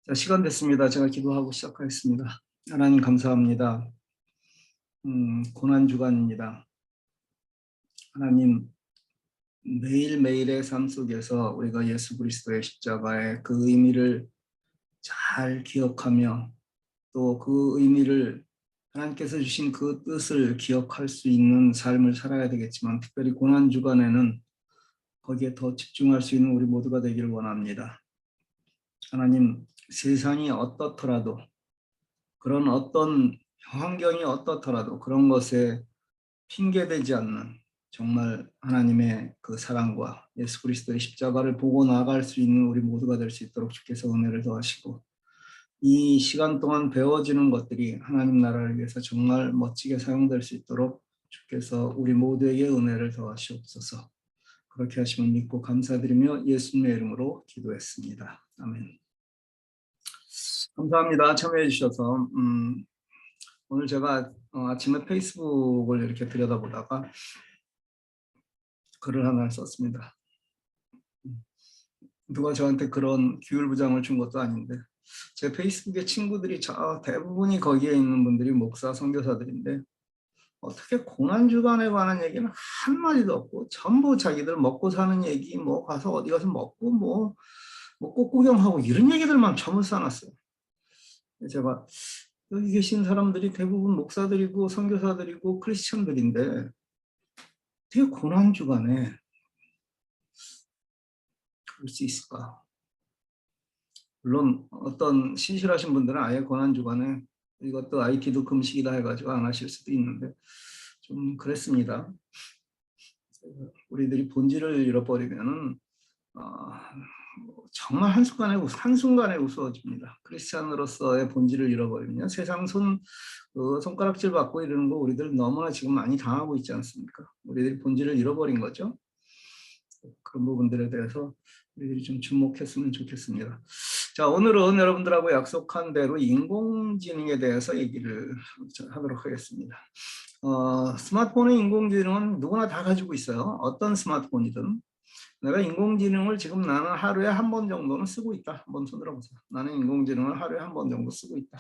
자, 시간 됐습니다. 제가 기도하고 시작하겠습니다. 하나님 감사합니다. 고난주간입니다. 하나님, 매일매일의 삶 속에서 우리가 예수 그리스도의 십자가의 그 의미를 잘 기억하며 또 그 의미를 하나님께서 주신 그 뜻을 기억할 수 있는 삶을 살아야 되겠지만, 특별히 고난주간에는 거기에 더 집중할 수 있는 우리 모두가 되기를 원합니다. 하나님, 세상이 어떻더라도, 그런 어떤 환경이 어떻더라도 그런 것에 핑계되지 않는 정말 하나님의 그 사랑과 예수 그리스도의 십자가를 보고 나아갈 수 있는 우리 모두가 될 수 있도록 주께서 은혜를 더하시고, 이 시간 동안 배워지는 것들이 하나님 나라를 위해서 정말 멋지게 사용될 수 있도록 주께서 우리 모두에게 은혜를 더하시옵소서. 그렇게 하시면 믿고 감사드리며 예수님의 이름으로 기도했습니다. 아멘. 감사합니다. 참여해 주셔서. 오늘 제가 아침에 페이스북을 이렇게 들여다보다가 글을 하나 썼습니다. 누가 저한테 그런 기율부장을 준 것도 아닌데, 제 페이스북에 친구들이 대부분이 거기에 있는 분들이 목사 선교사들인데, 어떻게 고난주간에 관한 얘기는 한마디도 없고 전부 자기들 먹고 사는 얘기, 뭐 가서 어디 가서 먹고 뭐 꽃 구경하고 이런 얘기들만 전부 써놨어요. 제가 여기 계신 사람들이 대부분 목사들이고 선교사들이고 크리스천들인데 어떻게 고난주간에 그럴 수 있을까? 물론 어떤 신실하신 분들은 아예 고난주간에 이것도 IT도 금식이다 해가지고 안 하실 수도 있는데, 좀 그랬습니다. 우리들이 본질을 잃어버리면은 정말 한순간에 우스워집니다. 크리스찬으로서의 본질을 잃어버리면 세상 손가락질 받고 이러는 거 우리들 너무나 지금 많이 당하고 있지 않습니까? 우리들이 본질을 잃어버린 거죠. 그런 부분들에 대해서 우리들이 좀 주목했으면 좋겠습니다. 자, 오늘은 여러분들하고 약속한 대로 인공지능에 대해서 얘기를 하도록 하겠습니다. 스마트폰의 인공지능은 누구나 다 가지고 있어요. 어떤 스마트폰이든. 내가 인공지능을 지금 나는 하루에 한 번 정도는 쓰고 있다. 한번 손 들어보세요. 나는 인공지능을 하루에 한 번 정도 쓰고 있다.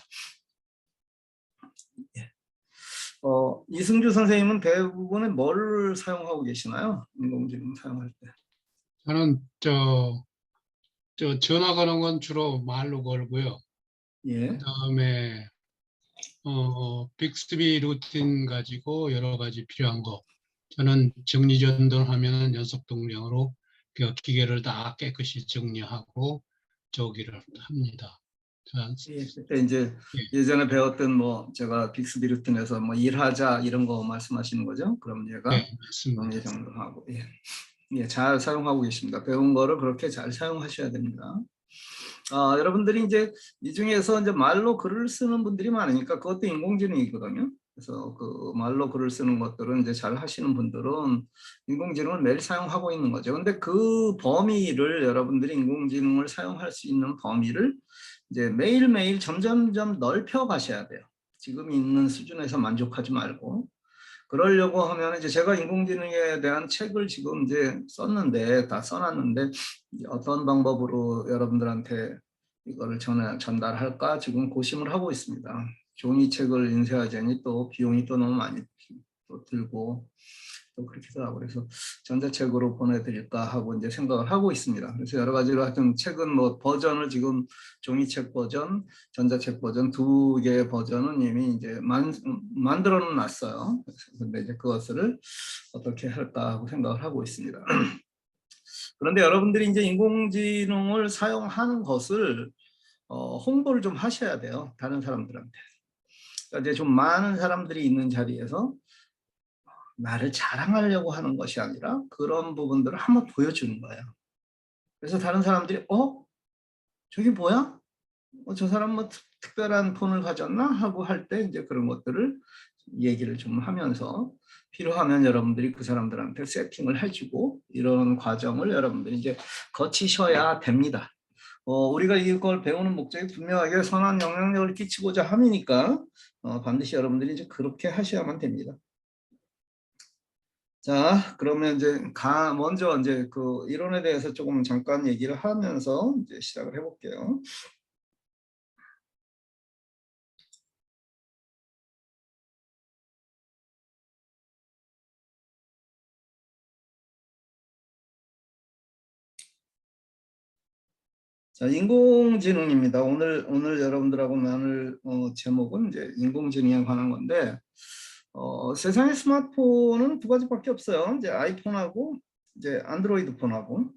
예. 이승주 선생님은 대부분의 뭘 사용하고 계시나요? 인공지능 사용할 때. 저는 전화 거는 건 주로 말로 걸고요. 예. 그다음에 빅스비 루틴 가지고 여러 가지 필요한 거. 저는 정리전돈하면은 연속동량으로 그 기계를 다 깨끗이 정리하고 저기를 합니다. 예, 그때 이제 예, 예전에 배웠던 뭐 제가 빅스비 루틴에서 뭐 일하자 이런 거 말씀하시는 거죠? 그럼 예, 얘가 맞습니다. 정리 정돈하고, 예. 예, 잘 사용하고 계십니다. 배운 거를 그렇게 잘 사용하셔야 됩니다. 여러분들이 이제 이 중에서 이제 말로 글을 쓰는 분들이 많으니까 그것도 인공지능이거든요. 그래서 그 말로 글을 쓰는 것들은 이제 잘 하시는 분들은 인공지능을 매일 사용하고 있는 거죠. 근데 그 범위를 여러분들이 인공지능을 사용할 수 있는 범위를 이제 매일매일 점점점 넓혀 가셔야 돼요. 지금 있는 수준에서 만족하지 말고. 그러려고 하면 이제 제가 인공지능에 대한 책을 지금 이제 썼는데, 다 써놨는데, 어떤 방법으로 여러분들한테 이거를 전달할까 지금 고심을 하고 있습니다. 종이책을 인쇄하자니 또 비용이 또 너무 많이 또 들고 또 그렇기도 하고, 그래서 전자책으로 보내드릴까 하고 이제 생각을 하고 있습니다. 그래서 여러 가지로 하여튼 책은 뭐 버전을 지금 종이책 버전, 전자책 버전 두 개의 버전은 이미 이제 만들어 놨어요. 근데 이제 그것을 어떻게 할까 하고 생각을 하고 있습니다. 그런데 여러분들이 이제 인공지능을 사용하는 것을 홍보를 좀 하셔야 돼요. 다른 사람들한테. 그러니까 이제 좀 많은 사람들이 있는 자리에서 나를 자랑하려고 하는 것이 아니라 그런 부분들을 한번 보여주는 거예요. 그래서 다른 사람들이 저기 뭐야? 저 사람 뭐 특별한 폰을 가졌나? 하고 할 때 이제 그런 것들을 얘기를 좀 하면서 필요하면 여러분들이 그 사람들한테 세팅을 해주고 이런 과정을 여러분들이 이제 거치셔야 됩니다. 우리가 이걸 배우는 목적이 분명하게 선한 영향력을 끼치고자 함이니까 반드시 여러분들이 이제 그렇게 하셔야만 됩니다. 자, 그러면 이제 먼저 이제 그 이론에 대해서 조금 잠깐 얘기를 하면서 이제 시작을 해볼게요. 자, 인공지능입니다. 오늘 여러분들하고 나눌 제목은 이제 인공지능에 관한 건데, 세상의 스마트폰은 두 가지밖에 없어요. 이제 아이폰하고 이제 안드로이드 폰하고.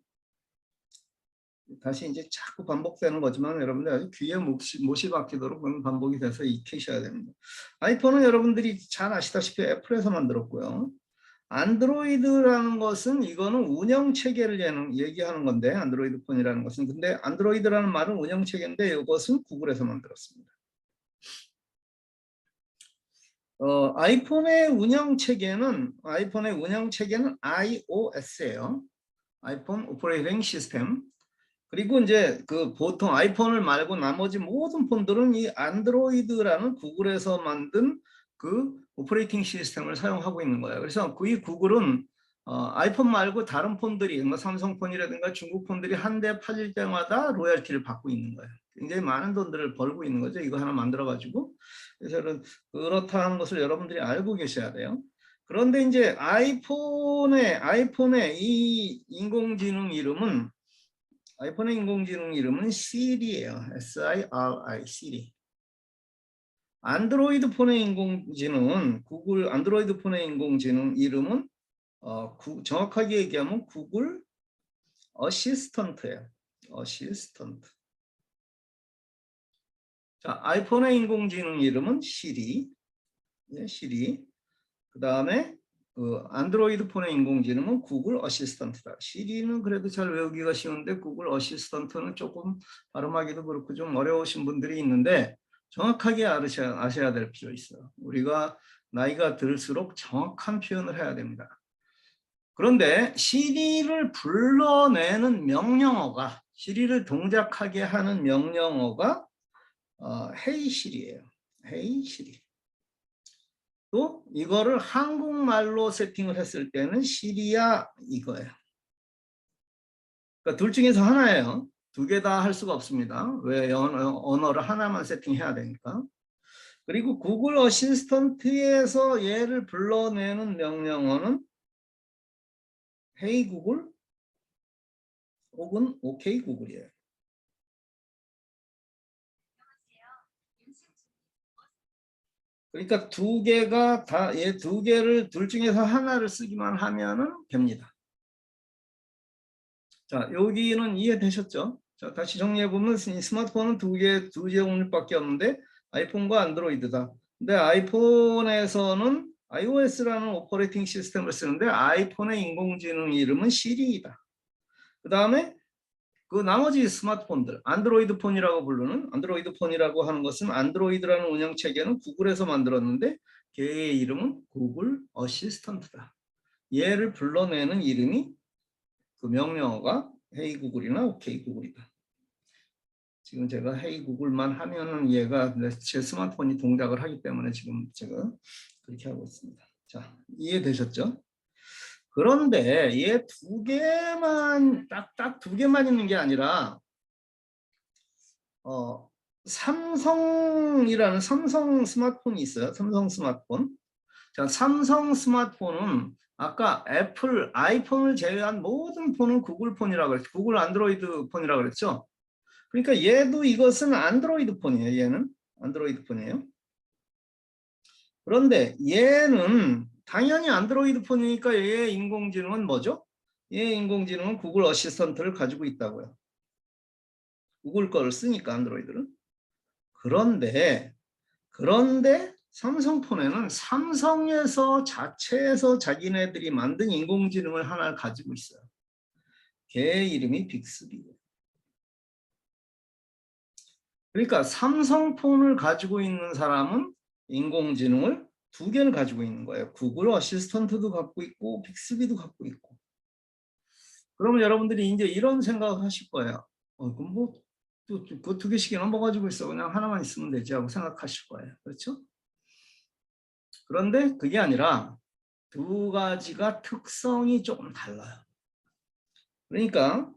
다시 이제 자꾸 반복되는 거지만 여러분들 아주 귀에 못이 박히도록 반복이 돼서 익히셔야 됩니다. 아이폰은 여러분들이 잘 아시다시피 애플에서 만들었고요. 안드로이드라는 것은 이거는 운영 체계를 얘기하는 건데, 안드로이드 폰이라는 것은. 근데 안드로이드라는 말은 운영 체계인데 이것은 구글에서 만들었습니다. 아이폰의 운영 체계는 iOS예요. 아이폰 오퍼레이팅 시스템. 그리고 이제 그 보통 아이폰을 말고 나머지 모든 폰들은 이 안드로이드라는 구글에서 만든 그 오퍼레이팅 시스템을 사용하고 있는 거예요. 그래서 이 구글은 아이폰 말고 다른 폰들이, 뭐 삼성폰이라든가 중국 폰들이 한 대 팔릴 때마다 로열티를 받고 있는 거예요. 굉장히 많은 돈들을 벌고 있는 거죠. 이거 하나 만들어 가지고. 그래서 그렇다는 것을 여러분들이 알고 계셔야 돼요. 그런데 이제 아이폰의 이 인공지능 이름은, 아이폰의 인공지능 이름은 Siri예요. S-I-R-I, Siri. 안드로이드 폰의 인공지능은 안드로이드 폰의 인공지능 이름은 정확하게 얘기하면 구글 어시스턴트예요. 어시스턴트. 자, 아이폰의 인공지능 이름은 시리. 예, 시리. 그 다음에 안드로이드 폰의 인공지능은 구글 어시스턴트다. 시리는 그래도 잘 외우기가 쉬운데 구글 어시스턴트는 조금 발음하기도 그렇고 좀 어려우신 분들이 있는데, 정확하게 아셔야 될 필요 있어요. 우리가 나이가 들수록 정확한 표현을 해야 됩니다. 그런데 시리를 불러내는 명령어가, 시리를 동작하게 하는 명령어가 헤이 시리예요. 헤이 시리. 또 이거를 한국말로 세팅을 했을 때는 시리아 이거예요. 그러니까 둘 중에서 하나예요. 두 개 다 할 수가 없습니다. 왜? 언어를 하나만 세팅해야 되니까. 그리고 구글 어시스턴트에서 얘를 불러내는 명령어는 헤이 구글 혹은 오케이 구글이에요. 그러니까 두 개가 다, 얘 두 개를 둘 중에서 하나를 쓰기만 하면은 됩니다. 자, 여기는 이해되셨죠? 자, 다시 정리해 보면 스마트폰은 두 종류밖에 없는데 아이폰과 안드로이드다. 근데 아이폰에서는 iOS라는 오퍼레이팅 시스템을 쓰는데 아이폰의 인공지능 이름은 시리이다. 그 다음에 그 나머지 스마트폰들, 안드로이드 폰이라고 부르는, 안드로이드 폰이라고 하는 것은 안드로이드라는 운영 체계는 구글에서 만들었는데 걔의 이름은 구글 어시스턴트다. 얘를 불러내는 이름이, 그 명령어가 헤이 구글이나 오케이 구글이다. 지금 제가 헤이 구글만 하면은 얘가 제 스마트폰이 동작을 하기 때문에 지금 제가 그렇게 하고 있습니다. 자, 이해되셨죠? 그런데 얘 두 개만, 딱 두 개만 있는 게 아니라 삼성이라는 삼성 스마트폰이 있어요. 삼성 스마트폰. 자, 삼성 스마트폰은 아까 애플, 아이폰을 제외한 모든 폰은 구글 폰이라고 그랬죠. 구글 안드로이드 폰이라고 그랬죠. 그러니까 얘도 이것은 안드로이드 폰이에요. 얘는 안드로이드 폰이에요. 그런데 얘는 당연히 안드로이드 폰이니까 얘의 인공지능은 뭐죠? 얘의 인공지능은 구글 어시스턴트를 가지고 있다고요. 구글 거를 쓰니까 안드로이드는. 그런데 삼성폰에는 삼성에서 자체에서 자기네들이 만든 인공지능을 하나 가지고 있어요. 걔의 이름이 빅스비예요. 그러니까 삼성폰을 가지고 있는 사람은 인공지능을 두 개를 가지고 있는 거예요. 구글 어시스턴트도 갖고 있고 빅스비도 갖고 있고. 그러면 여러분들이 이제 이런 생각을 하실 거예요. 그럼 뭐 또 그 두 개씩이나 뭐 가지고 있어? 그냥 하나만 있으면 되지 하고 생각하실 거예요. 그렇죠? 그런데 그게 아니라 두 가지가 특성이 조금 달라요. 그러니까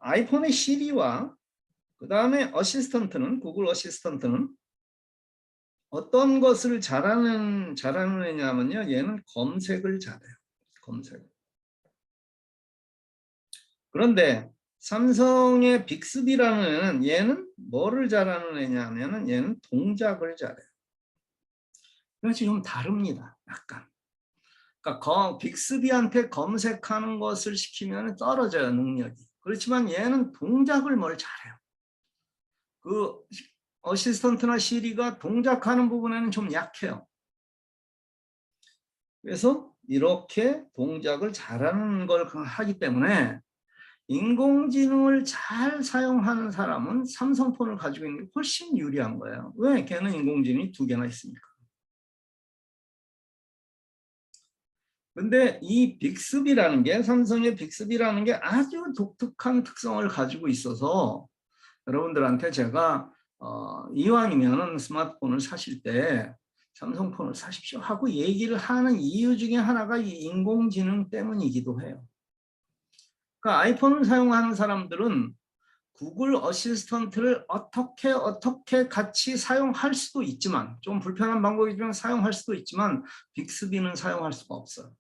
아이폰의 시리와 그 다음에 어시스턴트는, 구글 어시스턴트는 어떤 것을 잘하는 애냐면요, 얘는 검색을 잘해요. 검색. 그런데 삼성의 빅스비라는 얘는 뭐를 잘하는 애냐면은 얘는 동작을 잘해요. 그래서 좀 다릅니다. 약간. 그러니까 빅스비한테 검색하는 것을 시키면 떨어져요, 능력이. 그렇지만 얘는 동작을 뭘 잘해요. 그 어시스턴트나 시리가 동작하는 부분에는 좀 약해요. 그래서 이렇게 동작을 잘하는 걸 하기 때문에 인공지능을 잘 사용하는 사람은 삼성폰을 가지고 있는 게 훨씬 유리한 거예요. 왜? 걔는 인공지능이 2개나 있으니까. 근데 이 빅스비라는 게, 삼성의 빅스비라는 게 아주 독특한 특성을 가지고 있어서 여러분들한테 제가 이왕이면 스마트폰을 사실 때 삼성폰을 사십시오 하고 얘기를 하는 이유 중에 하나가 이 인공지능 때문이기도 해요. 그러니까 아이폰을 사용하는 사람들은 구글 어시스턴트를 어떻게 같이 사용할 수도 있지만, 좀 불편한 방법이지만 사용할 수도 있지만 빅스비는 사용할 수가 없어요.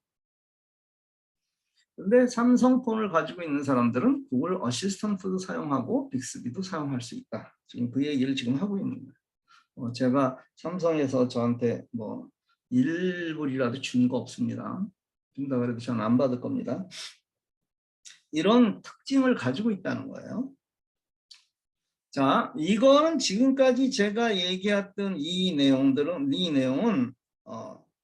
근데 삼성폰을 가지고 있는 사람들은 구글 어시스턴트도 사용하고 빅스비도 사용할 수 있다. 지금 그 얘기를 지금 하고 있는 거예요. 제가 삼성에서 저한테 뭐 1불이라도 준 거 없습니다. 준다 그래도 저는 안 받을 겁니다. 이런 특징을 가지고 있다는 거예요. 자, 이거는 지금까지 제가 얘기했던 이 내용은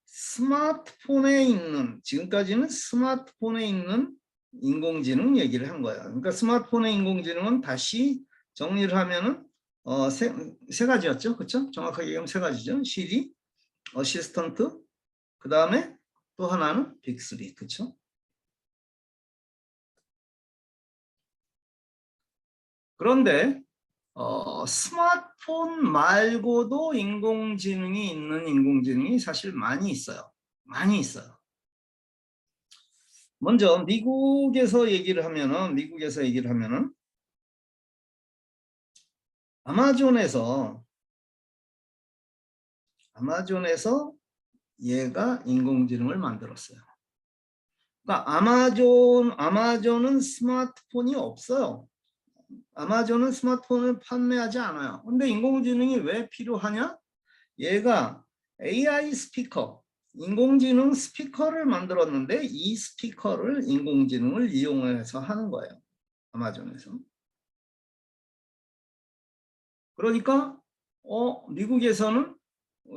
스마트폰에 있는, 지금까지는 스마트폰에 있는 인공지능 얘기를 한 거예요. 그러니까 스마트폰의 인공지능은 다시 정리를 하면은 세 가지였죠, 그렇죠? 정확하게 얘기하면 세 가지죠. 시리, 어시스턴트, 그 다음에 또 하나는 빅스비, 그렇죠? 그런데 스마트폰 말고도 인공지능이 있는 인공지능이 사실 많이 있어요. 많이 있어요. 먼저 미국에서 얘기를 하면은 아마존에서 얘가 인공지능을 만들었어요. 그러니까 아마존은 스마트폰이 없어요. 아마존은 스마트폰을 판매하지 않아요. 근데 인공지능이 왜 필요하냐? 얘가 AI 스피커, 인공지능 스피커를 만들었는데 이 스피커를 인공지능을 이용해서 하는 거예요. 아마존에서. 그러니까 미국에서는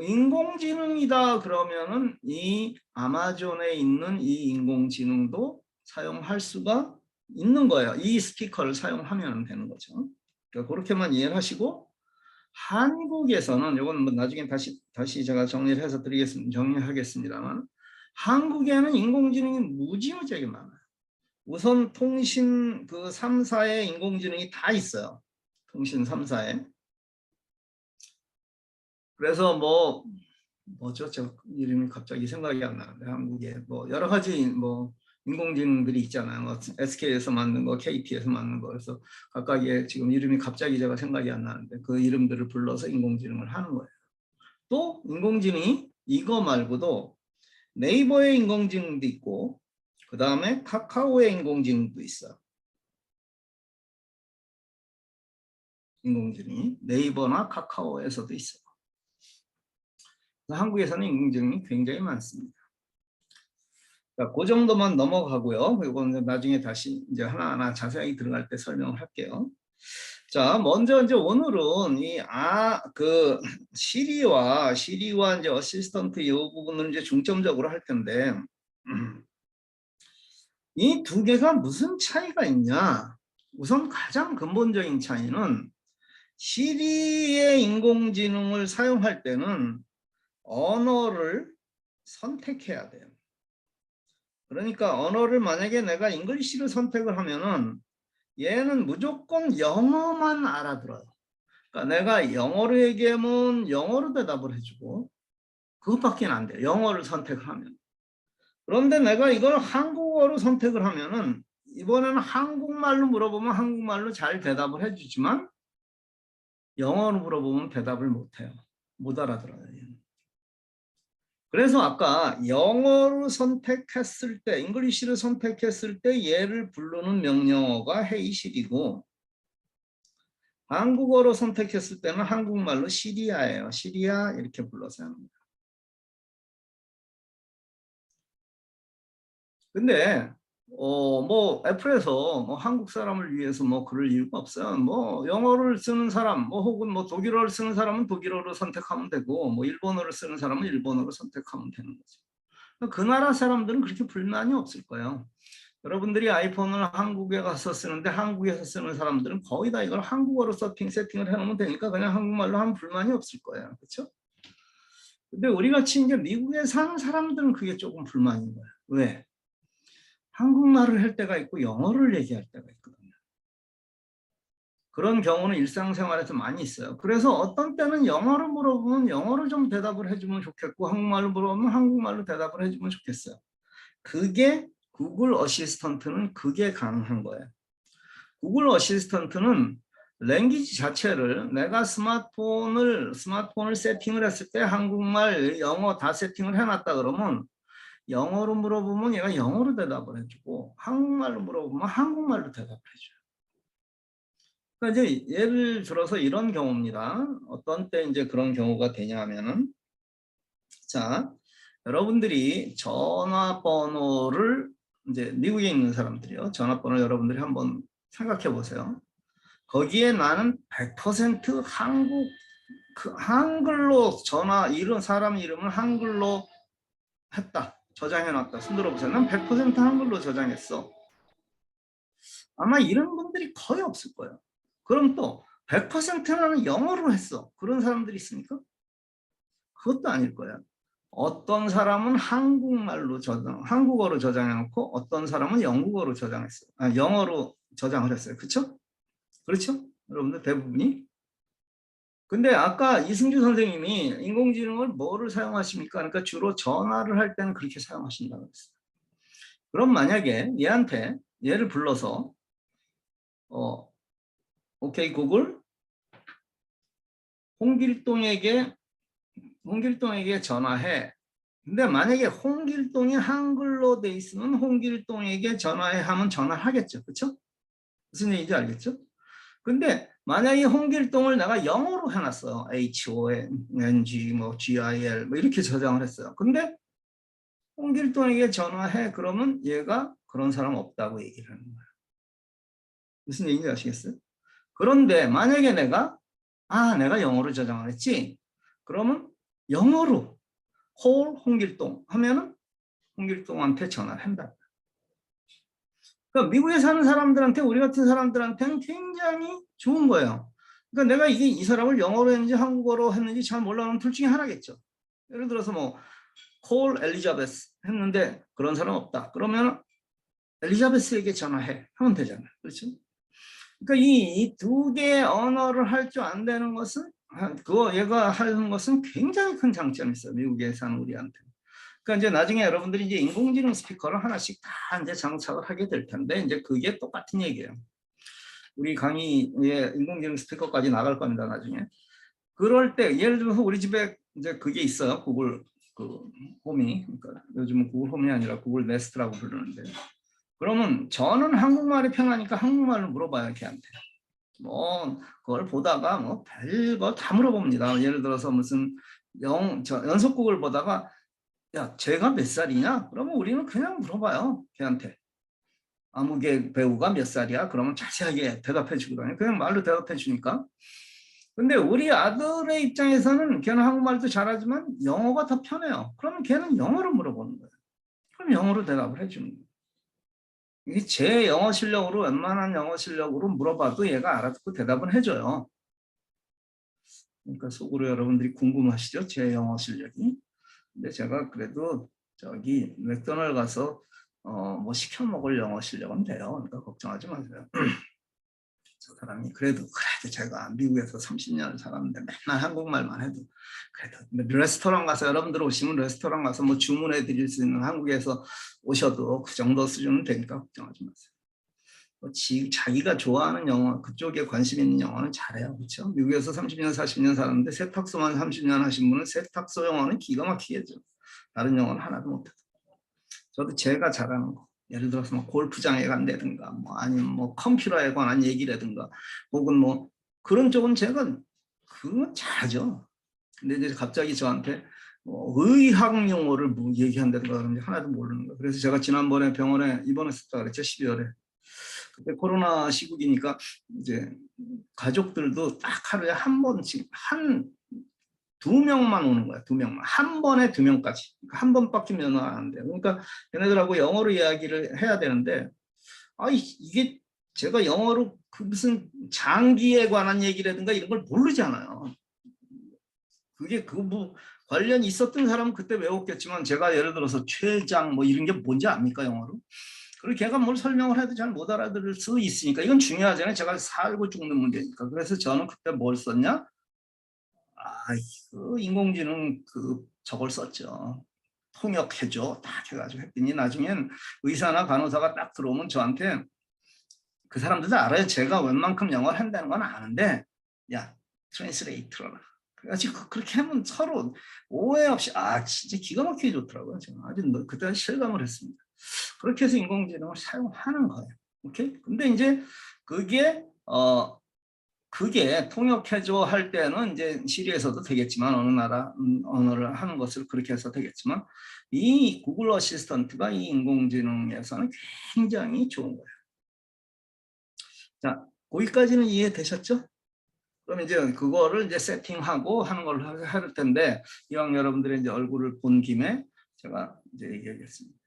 인공지능이다 그러면은 이 아마존에 있는 이 인공지능도 사용할 수가 있는 거예요. 이 스피커를 사용하면 되는 거죠. 그러니까 그렇게만 이해를 하시고, 한국에서는 이건 뭐 나중에 다시 제가 정리하겠습니다만, 한국에는 인공지능이 무지무지하게 많아요. 우선 통신 그 3사의 인공지능이 다 있어요. 통신 3사에. 그래서 뭐죠? 저 이름이 갑자기 생각이 안 나는데, 한국에 뭐 여러 가지 뭐 인공지능들이 있잖아요. 뭐 SK에서 만든 거, KT에서 만든 거. 그래서 각각의 지금 이름이 갑자기 제가 생각이 안 나는데 그 이름들을 불러서 인공지능을 하는 거예요. 또 인공지능이 이거 말고도 네이버의 인공지능도 있고, 그 다음에 카카오의 인공지능도 있어. 인공지능이 네이버나 카카오에서도 있어요. 한국에서는 인공지능이 굉장히 많습니다. 자, 그 정도만 넘어가고요. 이건 나중에 다시 이제 하나하나 자세하게 들어갈 때 설명을 할게요. 자, 먼저 이제 오늘은 시리와 이제 어시스턴트 이 부분을 이제 중점적으로 할 텐데, 이 두 개가 무슨 차이가 있냐? 우선 가장 근본적인 차이는 시리의 인공지능을 사용할 때는 언어를 선택해야 돼요. 그러니까 언어를 만약에 내가 잉글리시를 선택을 하면은 얘는 무조건 영어만 알아들어요. 그러니까 내가 영어로 얘기하면 영어로 대답을 해주고 그것밖에 안 돼요. 영어를 선택을 하면. 그런데 내가 이걸 한국어로 선택을 하면은 이번에는 한국말로 물어보면 한국말로 잘 대답을 해주지만 영어로 물어보면 대답을 못해요. 못 알아들어요. 그래서 아까 영어로 선택했을 때, 잉글리시를 선택했을 때 얘를 부르는 명령어가 헤이실이고 한국어로 선택했을 때는 한국말로 시리아예요. 시리아 이렇게 불러서 합니다. 근데 뭐 애플에서 뭐 한국 사람을 위해서 뭐 그럴 이유가 없어요. 뭐 영어를 쓰는 사람, 뭐 혹은 뭐 독일어를 쓰는 사람은 독일어로 선택하면 되고, 뭐 일본어를 쓰는 사람은 일본어로 선택하면 되는 거죠. 그 나라 사람들은 그렇게 불만이 없을 거예요. 여러분들이 아이폰을 한국에 가서 쓰는데 한국에서 쓰는 사람들은 거의 다 이걸 한국어로 세팅을 해놓으면 되니까 그냥 한국말로 하면 불만이 없을 거예요. 그렇죠? 근데 우리 같이 이제 미국에 사는 사람들은 그게 조금 불만인 거예요. 왜? 한국말을 할 때가 있고 영어를 얘기할 때가 있거든요. 그런 경우는 일상생활에서 많이 있어요. 그래서 어떤 때는 영어를 물어보면 영어로 좀 대답을 해주면 좋겠고 한국말로 물어보면 한국말로 대답을 해주면 좋겠어요. 그게 구글 어시스턴트는 그게 가능한 거예요. 구글 어시스턴트는 랭귀지 자체를 내가 스마트폰을 세팅을 했을 때 한국말, 영어 다 세팅을 해놨다 그러면 영어로 물어보면 얘가 영어로 대답을 해주고 한국말로 물어보면 한국말로 대답을 해줘요. 그러니까 이제 예를 들어서 이런 경우입니다. 어떤 때 이제 그런 경우가 되냐 하면은 자, 여러분들이 전화번호를 이제 미국에 있는 사람들이요. 전화번호 여러분들이 한번 생각해 보세요. 거기에 나는 100% 한글로 전화 이런 사람 이름을 한글로 했다. 저장해놨다. 손 들어보세요. 난 100% 한글로 저장했어. 아마 이런 분들이 거의 없을 거예요. 그럼 또 100%나는 영어로 했어. 그런 사람들이 있습니까? 그것도 아닐 거예요. 어떤 사람은 한국어로 저장해놓고 어떤 사람은 영국어로 저장했어요. 영어로 저장을 했어요. 그렇죠? 그렇죠? 여러분들 대부분이. 근데 아까 이승주 선생님이 인공지능을 뭐를 사용하십니까? 그러니까 주로 전화를 할 때는 그렇게 사용하신다고 했어요. 그럼 만약에 얘한테 얘를 불러서 오케이 구글 홍길동에게 전화해. 근데 만약에 홍길동이 한글로 돼 있으면 홍길동에게 전화해 하면 전화를 하겠죠. 그렇죠? 무슨 얘기인지 알겠죠? 근데 만약에 홍길동을 내가 영어로 해놨어요. HONG 뭐 GIL 뭐 이렇게 저장을 했어요. 근데 홍길동에게 전화해 그러면 얘가 그런 사람 없다고 얘기를 하는 거예요. 무슨 얘기인지 아시겠어요? 그런데 만약에 내가 영어로 저장을 했지. 그러면 영어로 콜 홍길동 하면은 홍길동한테 전화를 한다. 그러니까 미국에 사는 사람들한테 우리 같은 사람들한테는 굉장히 좋은 거예요. 그러니까 내가 이 사람을 영어로 했는지 한국어로 했는지 잘 몰라는 둘 중에 하나겠죠. 예를 들어서 뭐 콜 엘리자베스 했는데 그런 사람 없다. 그러면 엘리자베스에게 전화해 하면 되잖아요. 그렇죠? 그러니까 이 두 개의 언어를 할 줄 안 되는 것은 얘가 하는 것은 굉장히 큰 장점이 있어요. 미국에 사는 우리한테. 그러니까 이제 나중에 여러분들이 이제 인공지능 스피커를 하나씩 다 이제 장착을 하게 될 텐데 이제 그게 똑같은 얘기예요. 우리 강의에 인공지능 스피커까지 나갈 겁니다. 나중에. 그럴 때 예를 들어서 우리 집에 이제 그게 있어요. 구글 그 홈이. 그러니까 요즘은 구글 홈이 아니라 구글 네스트라고 부르는데. 그러면 저는 한국말이 편하니까 한국말로 물어봐요. 걔한테. 뭐 그걸 보다가 뭐 별거 다 물어봅니다. 예를 들어서 무슨 연속극을 보다가 야, 쟤가 몇 살이냐? 그러면 우리는 그냥 물어봐요. 걔한테. 아무개 배우가 몇 살이야? 그러면 자세하게 대답해 주거든요. 그냥 말로 대답해 주니까. 근데 우리 아들의 입장에서는 걔는 한국말도 잘하지만 영어가 더 편해요. 그러면 걔는 영어로 물어보는 거예요. 그럼 영어로 대답을 해주는 거예요. 이게 제 영어 실력으로 웬만한 영어 실력으로 물어봐도 얘가 알아듣고 대답을 해줘요. 그러니까 속으로 여러분들이 궁금하시죠? 제 영어 실력이. 근데 제가 그래도 저기 맥도날드 가서 뭐 시켜 먹을 영어 실력은 돼요. 그러니까 걱정하지 마세요. 저 사람이 그래도 제가 미국에서 30년을 살았는데 맨날 한국말만 해도 그래도 레스토랑 가서 여러분들 오시면 레스토랑 가서 뭐 주문해 드릴 수 있는 한국에서 오셔도 그 정도 수준은 되니까 걱정하지 마세요. 자기가 좋아하는 영어, 그쪽에 관심 있는 영어는 잘해요. 그렇죠? 미국에서 30년, 40년 살았는데 세탁소만 30년 하신 분은 세탁소 영어는 기가 막히겠죠. 다른 영어는 하나도 못해요. 저도 제가 잘하는 거, 예를 들어서 뭐 골프장에 간다든가, 뭐 아니면 뭐 컴퓨터에 관한 얘기라든가, 혹은 뭐 그런 쪽은 제가 그건 잘하죠. 근데 이제 갑자기 저한테 의학 용어를 뭐 얘기한다든가 그러는데 하나도 모르는 거예요. 그래서 제가 지난번에 병원에 입원했었다 그랬죠. 12월에. 그때 코로나 시국이니까 이제 가족들도 딱 하루에 한 번씩 두 명만 오는 거야. 두 명만. 한 번에 두 명까지. 한 번밖에 면허 안 돼요. 그러니까 얘네들하고 영어로 이야기를 해야 되는데, 이게 제가 영어로 그 무슨 장기에 관한 얘기라든가 이런 걸 모르잖아요. 그게 그 뭐 관련이 있었던 사람은 그때 외웠겠지만, 제가 예를 들어서 췌장 뭐 이런 게 뭔지 압니까, 영어로? 그리고 걔가 뭘 설명을 해도 잘 못 알아들을 수 있으니까 이건 중요하잖아요. 제가 살고 죽는 문제니까. 그래서 저는 그때 뭘 썼냐? 그 인공지능 저걸 썼죠. 통역해줘 딱 해가지고 했더니 나중엔 의사나 간호사가 딱 들어오면 저한테, 그 사람들도 알아요. 제가 웬만큼 영어를 한다는 건 아는데, 야 트랜스레이터라. 그래가지고 그렇게 하면 서로 오해 없이 진짜 기가 막히게 좋더라고요. 제가 아주 그때 실감을 했습니다. 그렇게 해서 인공지능을 사용하는 거예요. 오케이? 근데 이제 그게 통역해줘 할 때는 이제 시리에서도 되겠지만, 어느 나라 언어를 하는 것을 그렇게 해서 되겠지만, 이 구글 어시스턴트가 이 인공지능에서는 굉장히 좋은 거예요. 자, 거기까지는 이해되셨죠? 그럼 이제 그거를 이제 세팅하고 하는 걸 할 텐데, 이왕 여러분들의 이제 얼굴을 본 김에 제가 이제 얘기하겠습니다.